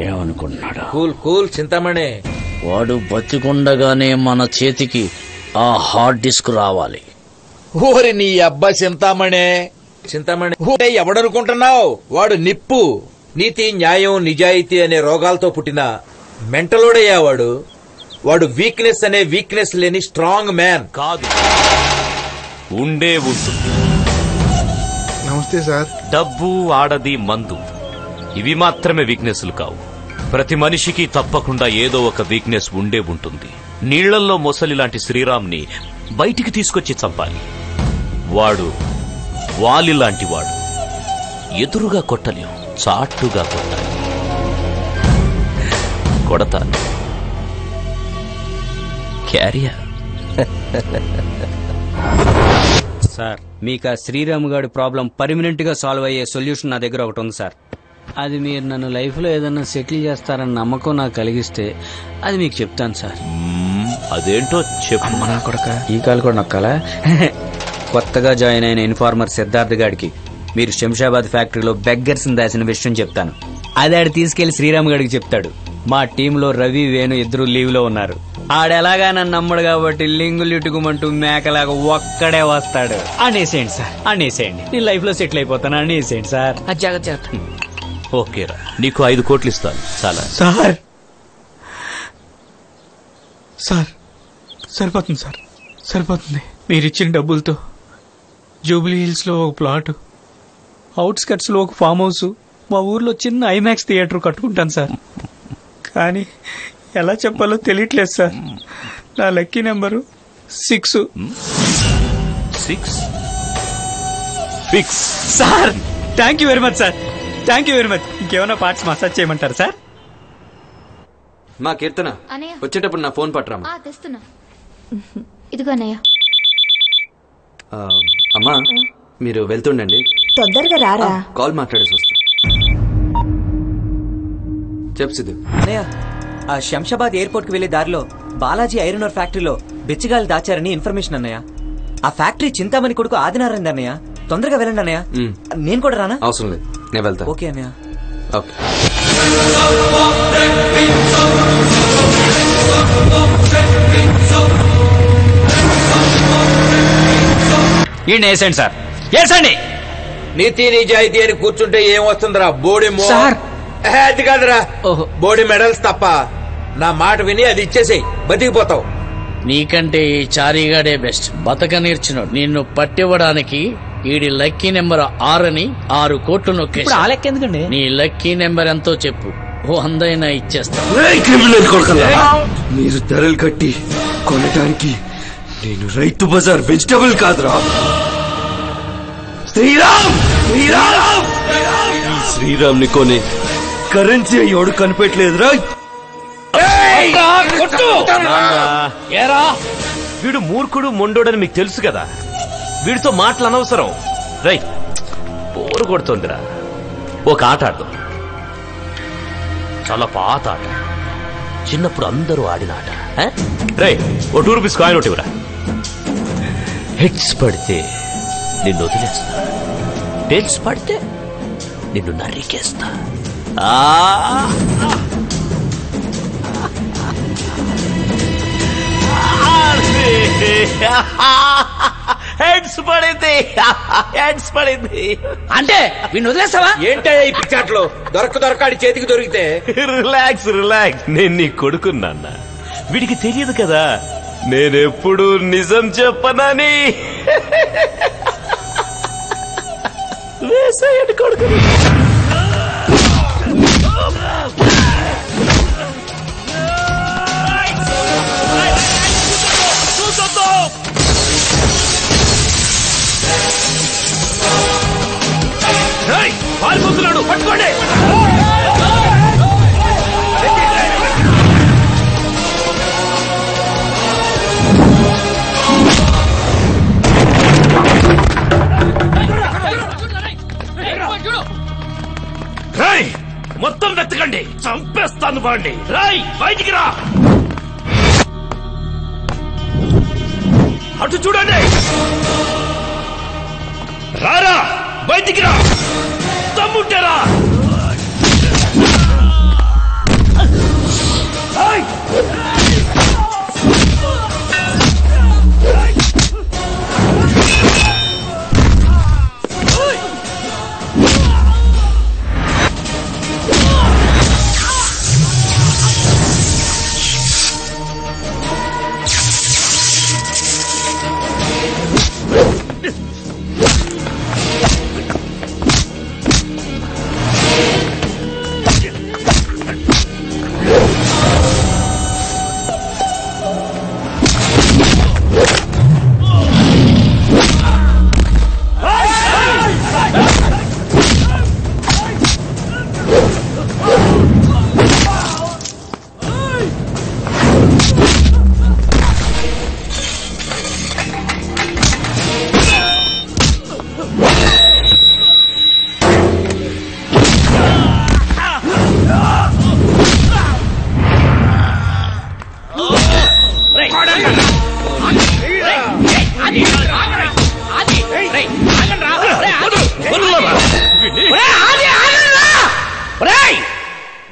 ఏమనుకున్నాడు? Cool cool Chintamani. వాడు బతికుండగానే మన చేతికి ఆ హార్డ్ డిస్క్ రావాలి. ఓరి నీ అబ్బా చింతామణి. చింతామణి ఎవడనుకుంటున్నావు? వాడు నిప్పు. నీతి, న్యాయం, నిజాయితీ అనే రోగాలతో పుట్టిన మెంటలోడయ్యా వాడు. వాడు వీక్నెస్ అనే వీక్నెస్ లేని స్ట్రాంగ్ మ్యాన్ కాదు, ఉండే ఉంటుంది. నమస్తే సార్. డబ్బు, ఆడది, మందు ఇవి మాత్రమే వీక్నెస్లు కావు. ప్రతి మనిషికి తప్పకుండా ఏదో ఒక వీక్నెస్ ఉండే ఉంటుంది. నీళ్లల్లో మొసలి లాంటి శ్రీరామ్ని బయటికి తీసుకొచ్చి చంపాలి. వాడు వాలి లాంటి వాడు. ఎదురుగా కొట్టలేం, చాటుగా కొట్టాలి. కొడతాను. క్యారియర్. సార్, మీకు ఆ శ్రీరామ్ గారి ప్రాబ్లం పర్మనెంట్ గా సాల్వ్ అయ్యే సొల్యూషన్ నా దగ్గర ఒకటి ఉంది సార్. అది మీరు నన్ను లైఫ్ లో ఏదన్నా సెటిల్ చేస్తారన్న నమ్మకం నాకు కలిగిస్తే అది మీకు చెప్తాను సార్. అదేంటో చెప్పు. నా కొడక ఈ కాలు కూడా నొక్కాలా? కొత్తగా జాయిన్ అయిన ఇన్ఫార్మర్ సిద్ధార్థ్ గారికి మీరు శంషాబాద్ ఫ్యాక్టరీలో బెగ్గర్స్ దాచిన విషయం చెప్తాను. అది ఆడు తీసుకెళ్లి శ్రీరామ్ గారికి చెప్తాడు. మా టీంలో రవి, వేణు ఇద్దరు లీవ్ లో ఉన్నారు. ఆడెలాగా నన్ను నమ్మడు కాబట్టి లింగులు ఇటుకుమంటూ మేకలాగా ఒక్కడే వస్తాడు. అనేసేయండి సార్, అనేసేయండి. నేను లైఫ్ లో సెటిల్ అయిపోతాను. అనేసేయండి సార్. జాగ్రత్త. ఓకేరా, నీకు 5 కోట్లు ఇస్తాను. చాలా సార్ సార్ సరిపోతుంది సార్, సరిపోతుంది. మీరిచ్చిన డబ్బులతో జూబ్లీ హిల్స్ లో ఒక ప్లాట్, అవుట్స్కట్స్ లో ఒక ఫామ్ హౌస్, మా ఊర్లో చిన్న ఐమాక్స్ థియేటర్ కట్టుకుంటాను సార్. కానీ ఎలా చెప్పాలో తెలియట్లేదు సార్. నా lucky number 6. Sir thank you very much sir, thank you very much. ఇంకేమైనా పార్ట్స్ మసాజ్ చేయమంటారు సార్? మా కీర్తన అన్నయ్య. వచ్చేటప్పుడు నా ఫోన్ పట్టరామా. తెస్తున్నా. ఇదిగో అన్నయ్య. అమ్మా మీరు వెళ్తుండండి, తొందరగా రారా. కాల్ మాట్లాడేసి వస్తా. చెప్పు సిద్ధు. అన్నయ్య, ఆ శంషాబాద్ ఎయిర్పోర్ట్ కి వెళ్లే దారిలో బాలాజీ ఐరన్ ఓర్ ఫ్యాక్టరీలో బిచ్చగాలు దాచారని ఇన్ఫర్మేషన్ అన్నయ్య. ఆ ఫ్యాక్టరీ చింతామణి కొడుకు ఆదినారాయణ అన్నయ్య. తొందరగా వెళ్ళండి అన్నయ్య. నేను కూడా రానా? అవసరం లేదు, నేను వెళ్తా. ఓకే అన్నయ్య. ఓకే. వేసండి సార్, వేసండి. నీతి నిజాయితీ అని కూర్చుంటే ఏం వస్తుందిరా బోడి సార్. అది కాదురా, బోడి మెడల్స్ తప్ప. నా మాట విని అది ఇచ్చేసేయి, బతికిపోతావు. నీకంటే ఈ చారీగాడే బెస్ట్. బతక నేర్చినోడు. నిన్ను పట్టివ్వడానికి ఈడి లక్కీ నెంబర్ 6 అని 6 కోట్లు నొక్కేసి. ఆ లెక్క ఎందుకండి? నీ లక్కీ నెంబర్ ఎంతో చెప్పు, 100 ఇచ్చేస్తా. మీరు ధరలు కట్టి కొనటానికి నేను రైతు బజార్ వెజిటబుల్ కాదురా. శ్రీరామ్ ని కొనే కరెన్సీ ఎవడు కనిపెట్టలేదురా. వీడు మూర్ఖుడు మొండోడని మీకు తెలుసు కదా, వీడితో మాటలు అనవసరం. రై బోరు కొడుతోందిరా, ఒక ఆట ఆడదాం. చాలా పాత ఆట, చిన్నప్పుడు అందరూ ఆడిన ఆట. రై ఓ 2 రూపీస్ కాయిన్ ఒకటి ఇవ్వరా. హెడ్స్ పడితే నిన్ను వదిలేస్తా, టెయిల్స్ పడితే నిన్ను నరికేస్తా. హెడ్స్ పడింది, హెడ్స్ పడింది. అంటే వీడిని వదిలేస్తావా? ఏంటయ్యా ఈ పిచ్చాట్లు? దొరకాడి చేతికి దొరికితే. రిలాక్స్ రిలాక్స్, నేను నీ కొడుకున్నా. వీడికి తెలియదు కదా నేనెప్పుడు నిజం చెప్పనని. వేసేయండి కొడుకుని. పారిపోతున్నాడు, పట్టుకోండి. మొత్తం వెతకండి, చంపేస్తాను బాండి. రాయ్ బయటికి రా. అటు చూడండి. రారా బయటికి రా, తమ్ముంటారా.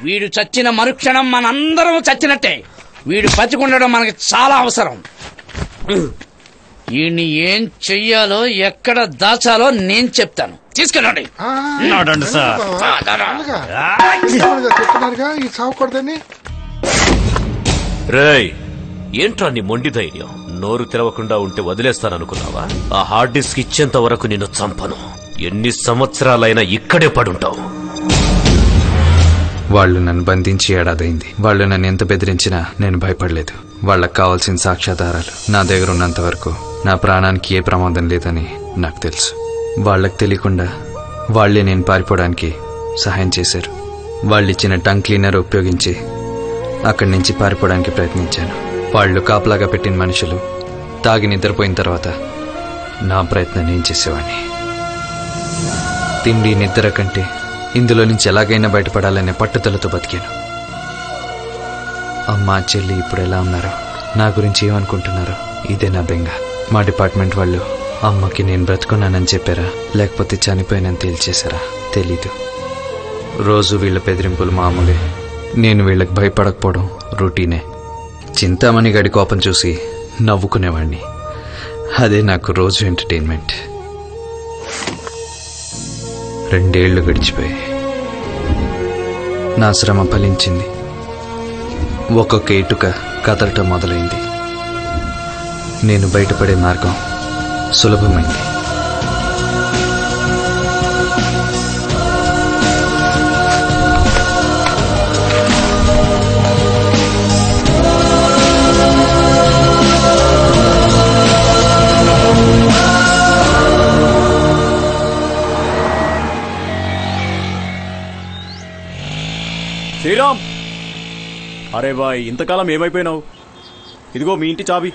వీడు చచ్చిన మరుక్షణం మనందరం చచ్చినట్టే. వీడు బతికుండడం మనకి చాలా అవసరం. వీడిని ఏం చెయ్యాలో ఎక్కడ దాచాలో నేను చెప్తాను. తీసుకెళ్ళండి. చెప్తున్నారుగా ఈ సావకూడదని. రేయ్, ఏంట్రా నీ మొండి ధైర్యం? నోరు తెరవకుండా ఉంటే వదిలేస్తాననుకున్నావా? ఆ హార్డ్ డిస్క్ ఇచ్చేంత వరకు నిన్ను చంపను. ఎన్ని సంవత్సరాలైనా ఇక్కడే పడుంటావు. వాళ్ళు నన్ను బంధించి ఏడాదైంది. వాళ్ళు నన్ను ఎంత బెదిరించినా నేను భయపడలేదు. వాళ్ళకి కావాల్సిన సాక్ష్యాధారాలు నా దగ్గర ఉన్నంత వరకు నా ప్రాణానికి ఏ ప్రమాదం లేదని నాకు తెలుసు. వాళ్ళకి తెలియకుండా వాళ్లే నేను పారిపోవడానికి సహాయం చేశారు. వాళ్ళు ఇచ్చిన టంగ్ క్లీనర్ ఉపయోగించి అక్కడి నుంచి పారిపోవడానికి ప్రయత్నించాను. వాళ్ళు కాపలాగా పెట్టిన మనుషులు తాగి నిద్రపోయిన తర్వాత నా ప్రయత్నం నేను చేసేవాడిని. తిండి నిద్ర కంటే ఇందులో నుంచి ఎలాగైనా బయటపడాలనే పట్టుదలతో బతికాను. అమ్మా చెల్లి ఇప్పుడు ఎలా ఉన్నారో, నా గురించి ఏమనుకుంటున్నారో ఇదే నా బెంగ. మా డిపార్ట్మెంట్ వాళ్ళు అమ్మకి నేను బ్రతుకున్నానని చెప్పారా లేకపోతే చనిపోయినని తేల్చేశారా తెలీదు. రోజు వీళ్ళ బెదిరింపులు మామూలే. నేను వీళ్ళకి భయపడకపోవడం రొటీనే. చింతామణి గడి కోపం చూసి నవ్వుకునేవాడిని. అదే నాకు రోజు ఎంటర్టైన్మెంట్. 2 ఏళ్లు గడిచిపోయాయి. నా శ్రమ ఫలించింది. ఒక్కొక్క ఇటుక కదలటం మొదలైంది. నేను బయటపడే మార్గం సులభమైంది. శ్రీరామ్, అరే బాయ్, ఇంతకాలం ఏమైపోయినావు? ఇదిగో మీ ఇంటి చాబీ.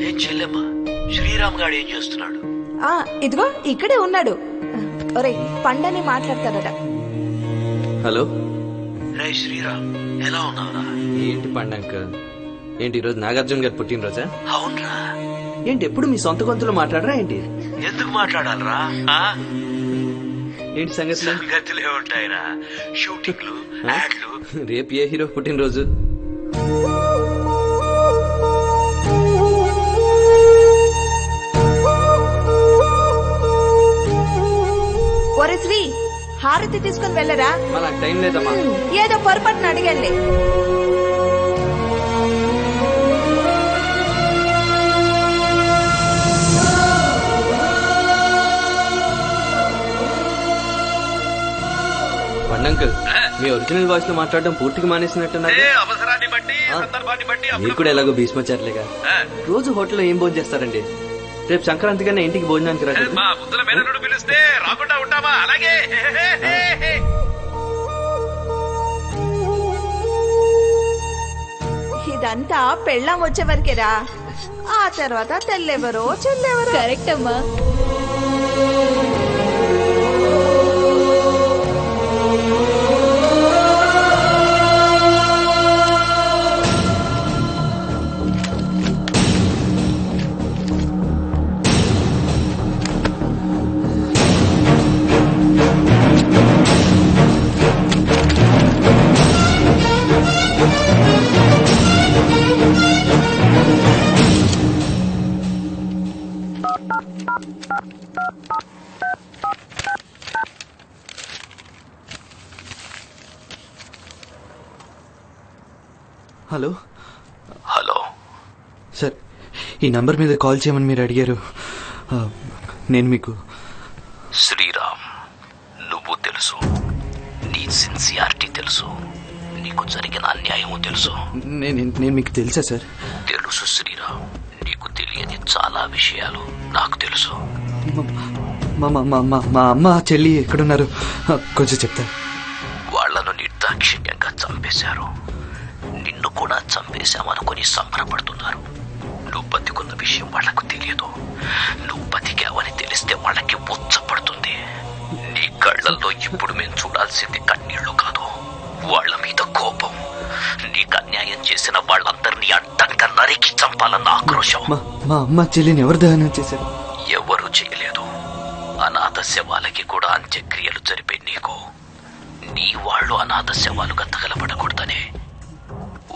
ఏం చెల్లెమ్మా, శ్రీరామ్ గాడు ఏం చేస్తున్నాడు? ఇదిగో ఇక్కడే ఉన్నాడు. ఒరే పండని మాట్లాడతాడట. హలో. రే శ్రీరామ్, ఎలా ఉన్నావురా? ఏంటి పండంక? ఏంటి ఈరోజు నాగార్జున గారు పుట్టినరోజా? అవునరా. ఏంటి ఎప్పుడు మీ సొంత గొంతులో మాట్లాడరా ఏంటి? ఎందుకు మాట్లాడాలరా? ఏంటి సంగతులు? సంగతులే ఉంటాయిరా, షూటింగ్లు, యాడ్లు. రేపు ఏ హీరో పుట్టినరోజు? ఒరే శ్రీ, హారతి తీసుకుని వెళ్ళరా? నాకు టైం లేదమ్మా. ఏదో పొరపాటున అడిగండి. పండంకల్, మీ ఒరిజినల్ వాయిస్ లో మాట్లాడడం పూర్తిగా మానేసినట్టున్నారు. అవసరాన్ని బట్టి, సందర్భాన్ని బట్టి. మీరు కూడా ఎలాగో భీష్మాచారులేగా. రోజు హోటల్లో ఏం భోజనం చేస్తారండి? రేపు సంక్రాంతి కన్నా ఇంటికి భోజనానికి రాదు. మా ముద్దుల మేనల్లుడు పిలిస్తే రాకుండా ఉంటామా? అలాగే. ఇదంతా పెళ్ళాం వచ్చే వరకేరా. ఆ తర్వాత తెల్లెవరో చెల్లెవరో. కరెక్ట్ అమ్మా. హలో. హలో సార్, ఈ నంబర్ మీద కాల్ చేయమని మీరు అడిగారు. నేను మీకు శ్రీరామ్, నువ్వు తెలుసు, నీ సిన్సియారిటీ తెలుసు, నీకు జరిగిన అన్యాయము తెలుసు. నేను మీకు తెలుసా సార్? తెలుసు శ్రీరామ్, నీకు తెలియని చాలా విషయాలు నాకు తెలుసు. మా అమ్మ చెల్లి ఎక్కడున్నారు కొంచెం చెప్తారు. వాళ్లను నిర్దాక్షిణ్యంగా చంపేశారు. నిన్ను కూడా చంపేశామనుకుని సంబరపడుతున్నారు. నువ్వు బతికున్న విషయం వాళ్లకు తెలియదు. నువ్వు బతికావని తెలిస్తే వాళ్ళకి ఉచ్చపడుతుంది. నీ కళ్ళల్లో ఇప్పుడు మేము చూడాల్సింది కన్నీళ్లు కాదు, వాళ్ల మీద కోపం. నీకు అన్యాయం చేసిన వాళ్ళందరినీ అడ్డంగా నరికి చంపాలన్న ఆక్రోశం. మా అమ్మ చెల్లిని ఎవరు దహనం చేశారు? ఎవరూ చేయలేదు. అనాథ శవాలకి కూడా అంత్యక్రియలు జరిపే నీకు నీ నీ వాళ్ళు అనాథ శవాలుగా తగలబడకూడదనే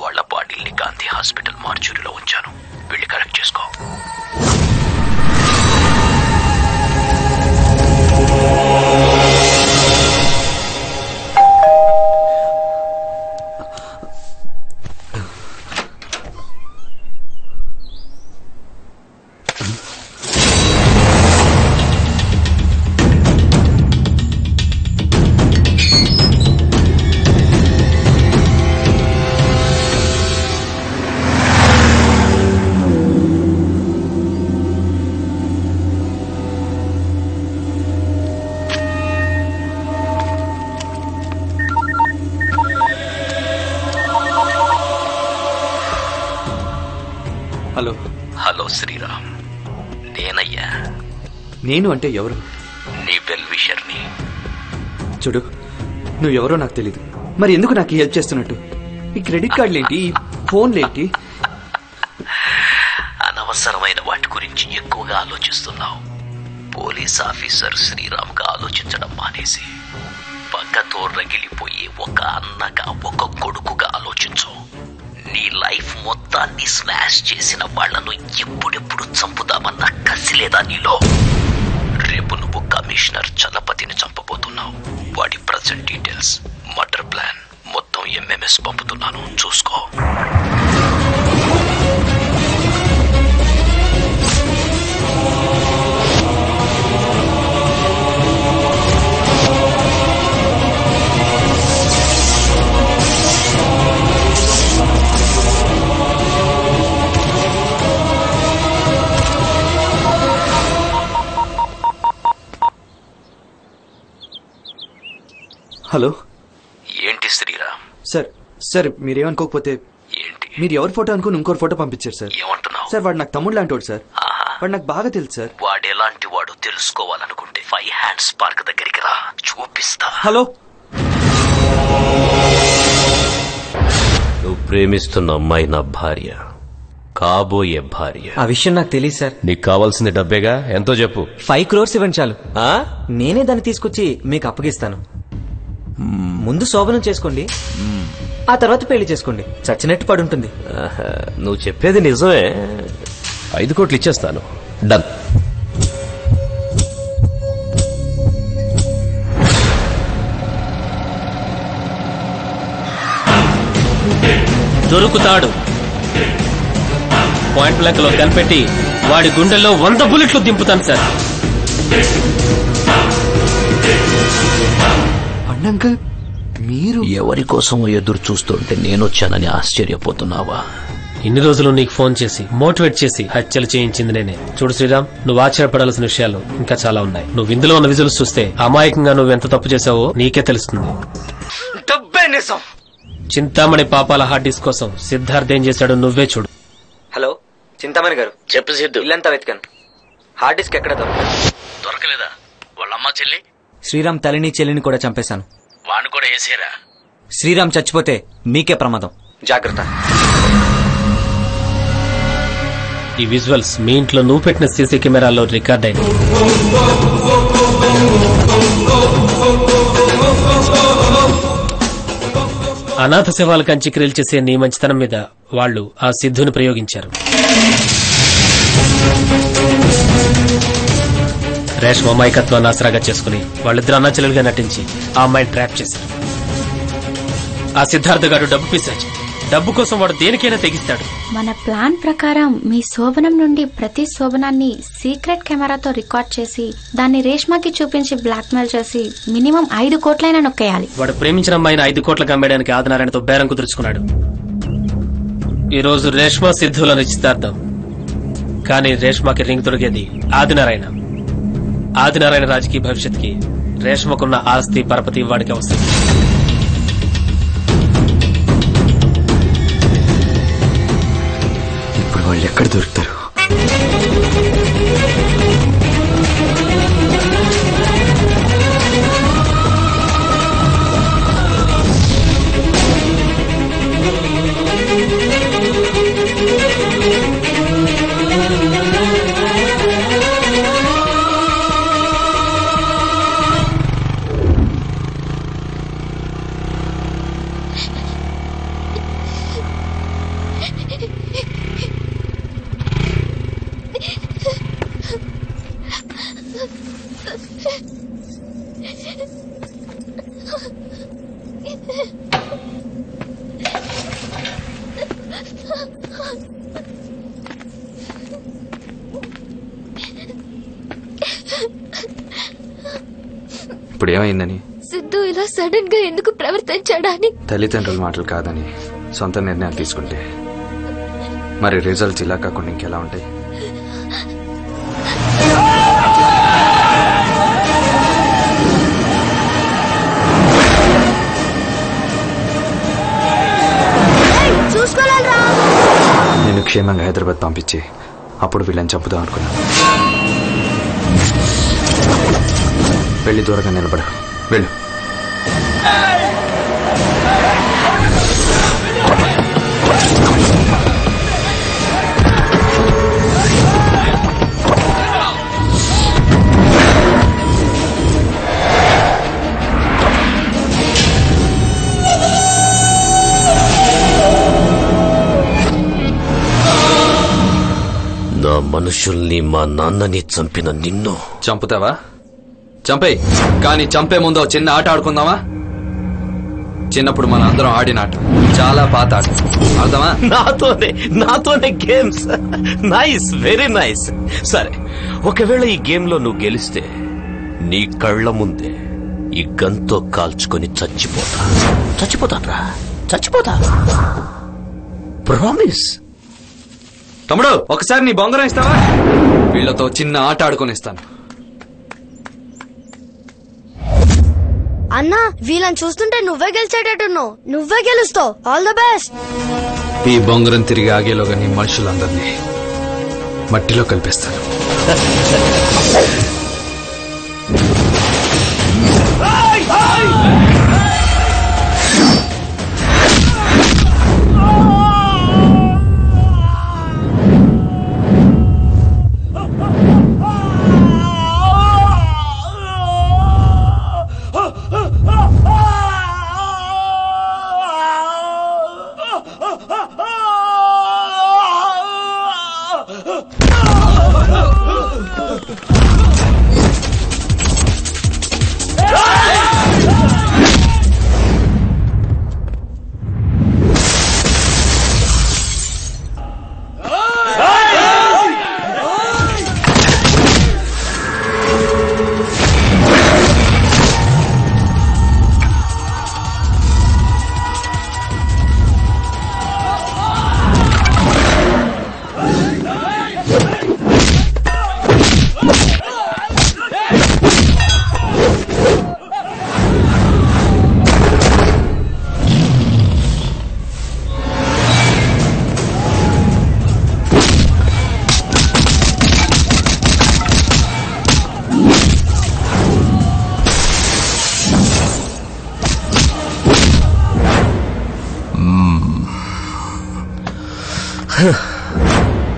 వాళ్ళ బాడీల్ని గాంధీ హాస్పిటల్ మార్చురీలో ఉంచాను. వెళ్ళి కరెక్ట్ చేసుకో. హలో. హలో శ్రీరామ్, నేనయ్యా. నేను అంటే ఎవరు? నీ వెల్ విషర్ని. చూడు, నువ్వు ఎవరో నాకు తెలీదు. మరి ఎందుకు నాకు హెల్ప్ చేస్తున్నట్టు? ఈ క్రెడిట్ కార్డులేంటి, ఈ ఫోన్లేంటి? అనవసరమైన వాటి గురించి ఎక్కువగా ఆలోచిస్తున్నావు. పోలీస్ ఆఫీసర్ శ్రీరామ్గా ఆలోచించడం మానేసి పక్కతో రగిలిపోయి ఒక అన్నగా, ఒక కొడుకుగా ఆలోచించు. నీ లైఫ్ మొత్తాన్ని స్మాష్ చేసిన వాళ్లను ఎప్పుడెప్పుడు చంపుదామన్న కసి లేదా నీలో? రేపు నువ్వు కమిషనర్ చలపతిని చంపబోతున్నావు. వాడి ప్రెజెంట్ డీటెయిల్స్, మర్డర్ ప్లాన్ మొత్తం ఎంఎంఎస్ పంపుతున్నాను, చూసుకో. హలో. ఏంటి శ్రీరామ్? సార్ మీరేమనుకోకపోతే ఏంటి? మీరు ఎవరి ఫోటో అనుకుని ఇంకోటి ఫోటో పంపించారు సార్. ఏమంటున్నావు? సార్ వాడు నాకు తమ్ముడు లాంటి వాడు సార్. వాడు నాకు బాగా తెలుసు సార్. వాడెలాంటి వాడు తెలుసుకోవాలనుకుంటే 5 హ్యాండ్స్ పార్క్ దగ్గరికి రా, చూపిస్తా. హలో. నువ్వు ప్రేమిస్తున్న అమ్మాయి నా భార్య, కాబోయే భార్య. ఆ విషయం నాకు తెలియదు సార్. నీకు కావాల్సింది డబ్బేగా, ఎంతో చెప్పు. 5 crores ఇవ్వండి చాలు. నేనే దాన్ని తీసుకొచ్చి మీకు అప్పగిస్తాను. ముందు శోభనం చేసుకోండి, ఆ తర్వాత పెళ్లి చేసుకోండి. చచ్చినట్టు పడుంటుంది. నువ్వు చెప్పేది నిజమే. 5 కోట్లు ఇచ్చేస్తాను. డన్. దొరుకుతాడు. పాయింట్ బ్లాంక్ లో కనిపెట్టి వాడి గుండెల్లో 100 బుల్లెట్లు దింపుతాను సార్. అంకుల్, మీరు ఎవరి కోసం ఎదురు చూస్తుంటే నేనొచ్చానని ఆశ్చర్యపోతున్నావా? ఇన్ని రోజులు నీకు ఫోన్ చేసి మోటివేట్ చేసి హత్యలు చేయించింది నేనే. చూడు శ్రీరామ్, నువ్వు ఆశ్చర్యపడాల్సిన విషయాలు ఇంకా చాలా ఉన్నాయి. నువ్వు ఇందులో ఉన్న విజువల్స్ చూస్తే అమాయకంగా నువ్వు ఎంత తప్పు చేసావో నీకే తెలుస్తుంది. చింతామణి పాపాల హార్డ్ డిస్క్ కోసం సిద్ధార్థ్ ఏం చేశాడో నువ్వే చూడు. హలో చింతామణి గారు. చెప్పు సిద్ధు. ఇల్లంతా వెతికాను, హార్డ్ డిస్క్ ఎక్కడ దొరకలేదా? వాళ్ళమ్మ చెల్లి శ్రీరామ్ తల్లిని చెల్లిని కూడా చంపేశాను. వాణ్ణి కూడా వేసేరా? శ్రీరామ్ చచ్చిపోతే మీకే ప్రమాదం, జాగ్రత్త. ఈ విజువల్స్ మీ ఇంట్లో నువ్వు పెట్టిన సీసీ కెమెరాల్లో రికార్డ్ అయింది. అనాథ శవాలకు అంత్యక్రియలు చేసే నీ మంచితనం మీద వాళ్ళు ఆ సిద్ధుని ప్రయోగించారు. రేష్మ అమాయకత్వాన్ని ఆసరాగా చేసుకుని వాళ్ళిద్దరు అన్నాచెల్లెలుగా నటించి ఆ అమ్మాయిని ట్రాప్ చేశారు. ఆ సిద్ధార్థ గారు డబ్బు పిశాచి. డబ్బు కోసం వాడు దేనికైనా తెగిస్తాడు. మన ప్లాన్ ప్రకారం మీ శోభనం నుండి ప్రతి శోభనాన్ని సీక్రెట్ కెమెరాతో రికార్డ్ చేసి దాన్ని రేష్మాకి చూపించి బ్లాక్మెయిల్ చేసి మినిమం 5 కోట్లైనా నొక్కేయాలి. వాడు ప్రేమించిన అమ్మాయిని 5 కోట్లకు అమ్మేయడానికి ఆదినారాయణతో బేరం కుదుర్చుకున్నాడు. ఈ రోజు రేష్మా సిద్ధుల నిశ్చితార్థం. కానీ రేష్మాకి రింగ్ దొరికేది ఆదినారాయణ. ఆదినారాయణ రాజకీయ భవిష్యత్కి రేష్మకున్న ఆస్తి పరపతి వాడికి అవసరం. ఇప్పుడు వాళ్ళు ఎక్కడ దొరుకుతారు? ఇప్పుడు ఏమైందని? సిద్ధు ఇలా సడన్ గా ఎందుకు ప్రవర్తించాడా అని. తల్లిదండ్రుల మాటలు కాదని సొంత నిర్ణయాలు తీసుకుంటే మరి రిజల్ట్స్ ఇలా కాకుండా ఇంకెలా ఉంటాయి? నేను క్షేమంగా హైదరాబాద్ పంపించి అప్పుడు వీళ్ళని చంపుదాం అనుకున్నాను. వెళ్ళి దూరంగా నిలబడు. వెళ్ళు. నా మనుషుల్ని మా నాన్నని చంపిన నిన్ను చంపుతావా? చంపేయ్. కానీ చంపే ముందు చిన్న ఆట ఆడుకుందామా? చిన్నప్పుడు మన అందరం ఆడిన ఆట, చాలా పాత ఆట. అర్థమా? నాతోనే గేమ్స్. Nice, very nice. సరే, ఒకవేళ ఈ గేమ్ లో నువ్వు గెలిస్తే నీ కళ్ళ ముందే ఈ గన్తో కాల్చుకొని చచ్చిపోతారా? చచ్చిపోతా. ప్రామిస్. తమ్ముడు, ఒకసారి నీ బొంగరం ఇస్తావా? వీళ్లతో చిన్న ఆట ఆడుకొనిస్తాను. అన్నా, వీళ్ళని చూస్తుంటే నువ్వే గెలిచేటట్టున్నావు. నువ్వే గెలుస్తావు. All the best. ఈ బొంగరం తిరిగి ఆగేలోగా నీ మనుషులందరినీ మట్టిలో కలిపేస్తాను.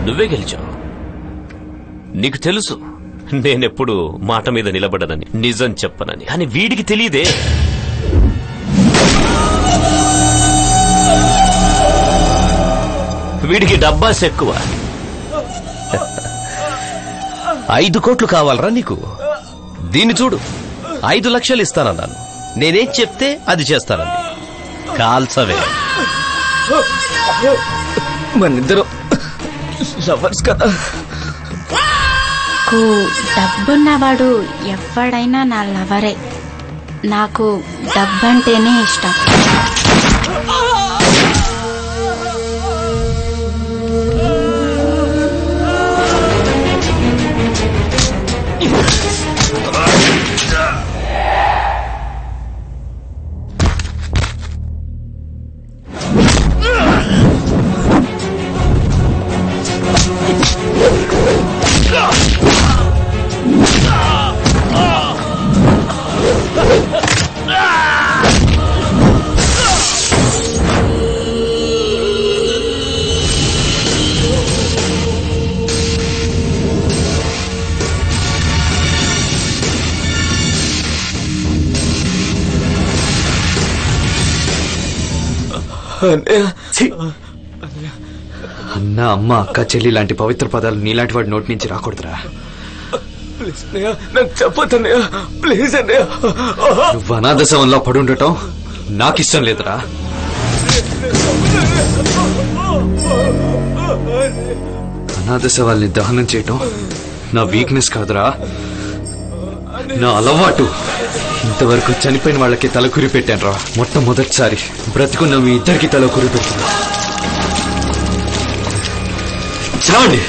నువ్వే గెలిచావు. నీకు తెలుసు నేనెప్పుడు మాట మీద నిలబడనని, నిజం చెప్పనని. కానీ వీడికి తెలియదే. వీడికి డబ్బాస్ ఎక్కువ. 5 కోట్లు కావాలరా నీకు? దీన్ని చూడు, 5 లక్షలు ఇస్తానన్నాను. నేనేం చెప్తే అది చేస్తానండి. కాల్సవే. మనిద్దరం లవర్స్ కదా. నాకు డబ్బున్నవాడు ఎవడైనా నా లవరే. నాకు డబ్బంటేనే ఇష్టం. అన్న, అమ్మ, అక్క, చెల్లి లాంటి పవిత్ర పదాలు నీలాంటి వాడి నోటి నుంచి రాకూడదురా. ప్లీజ్ అన్నయ్య నాకు చెప్పొద్దన్నయ్య ప్లీజ్ అన్నయ్య. నువ్వు అనాథ శవంలో పడుండటం నాకిష్టం లేదురా. అనాథ శవాల్ని దహనం చేయటం నా వీక్నెస్ కాదురా, నా అలవాటు. ఇంతవరకు చనిపోయిన వాళ్ళకి తలకురి పెట్టాను రా. మొట్టమొదటిసారి బ్రతికున్న మీ ఇద్దరికి తలకురి పెడుతున్నా. చావండి.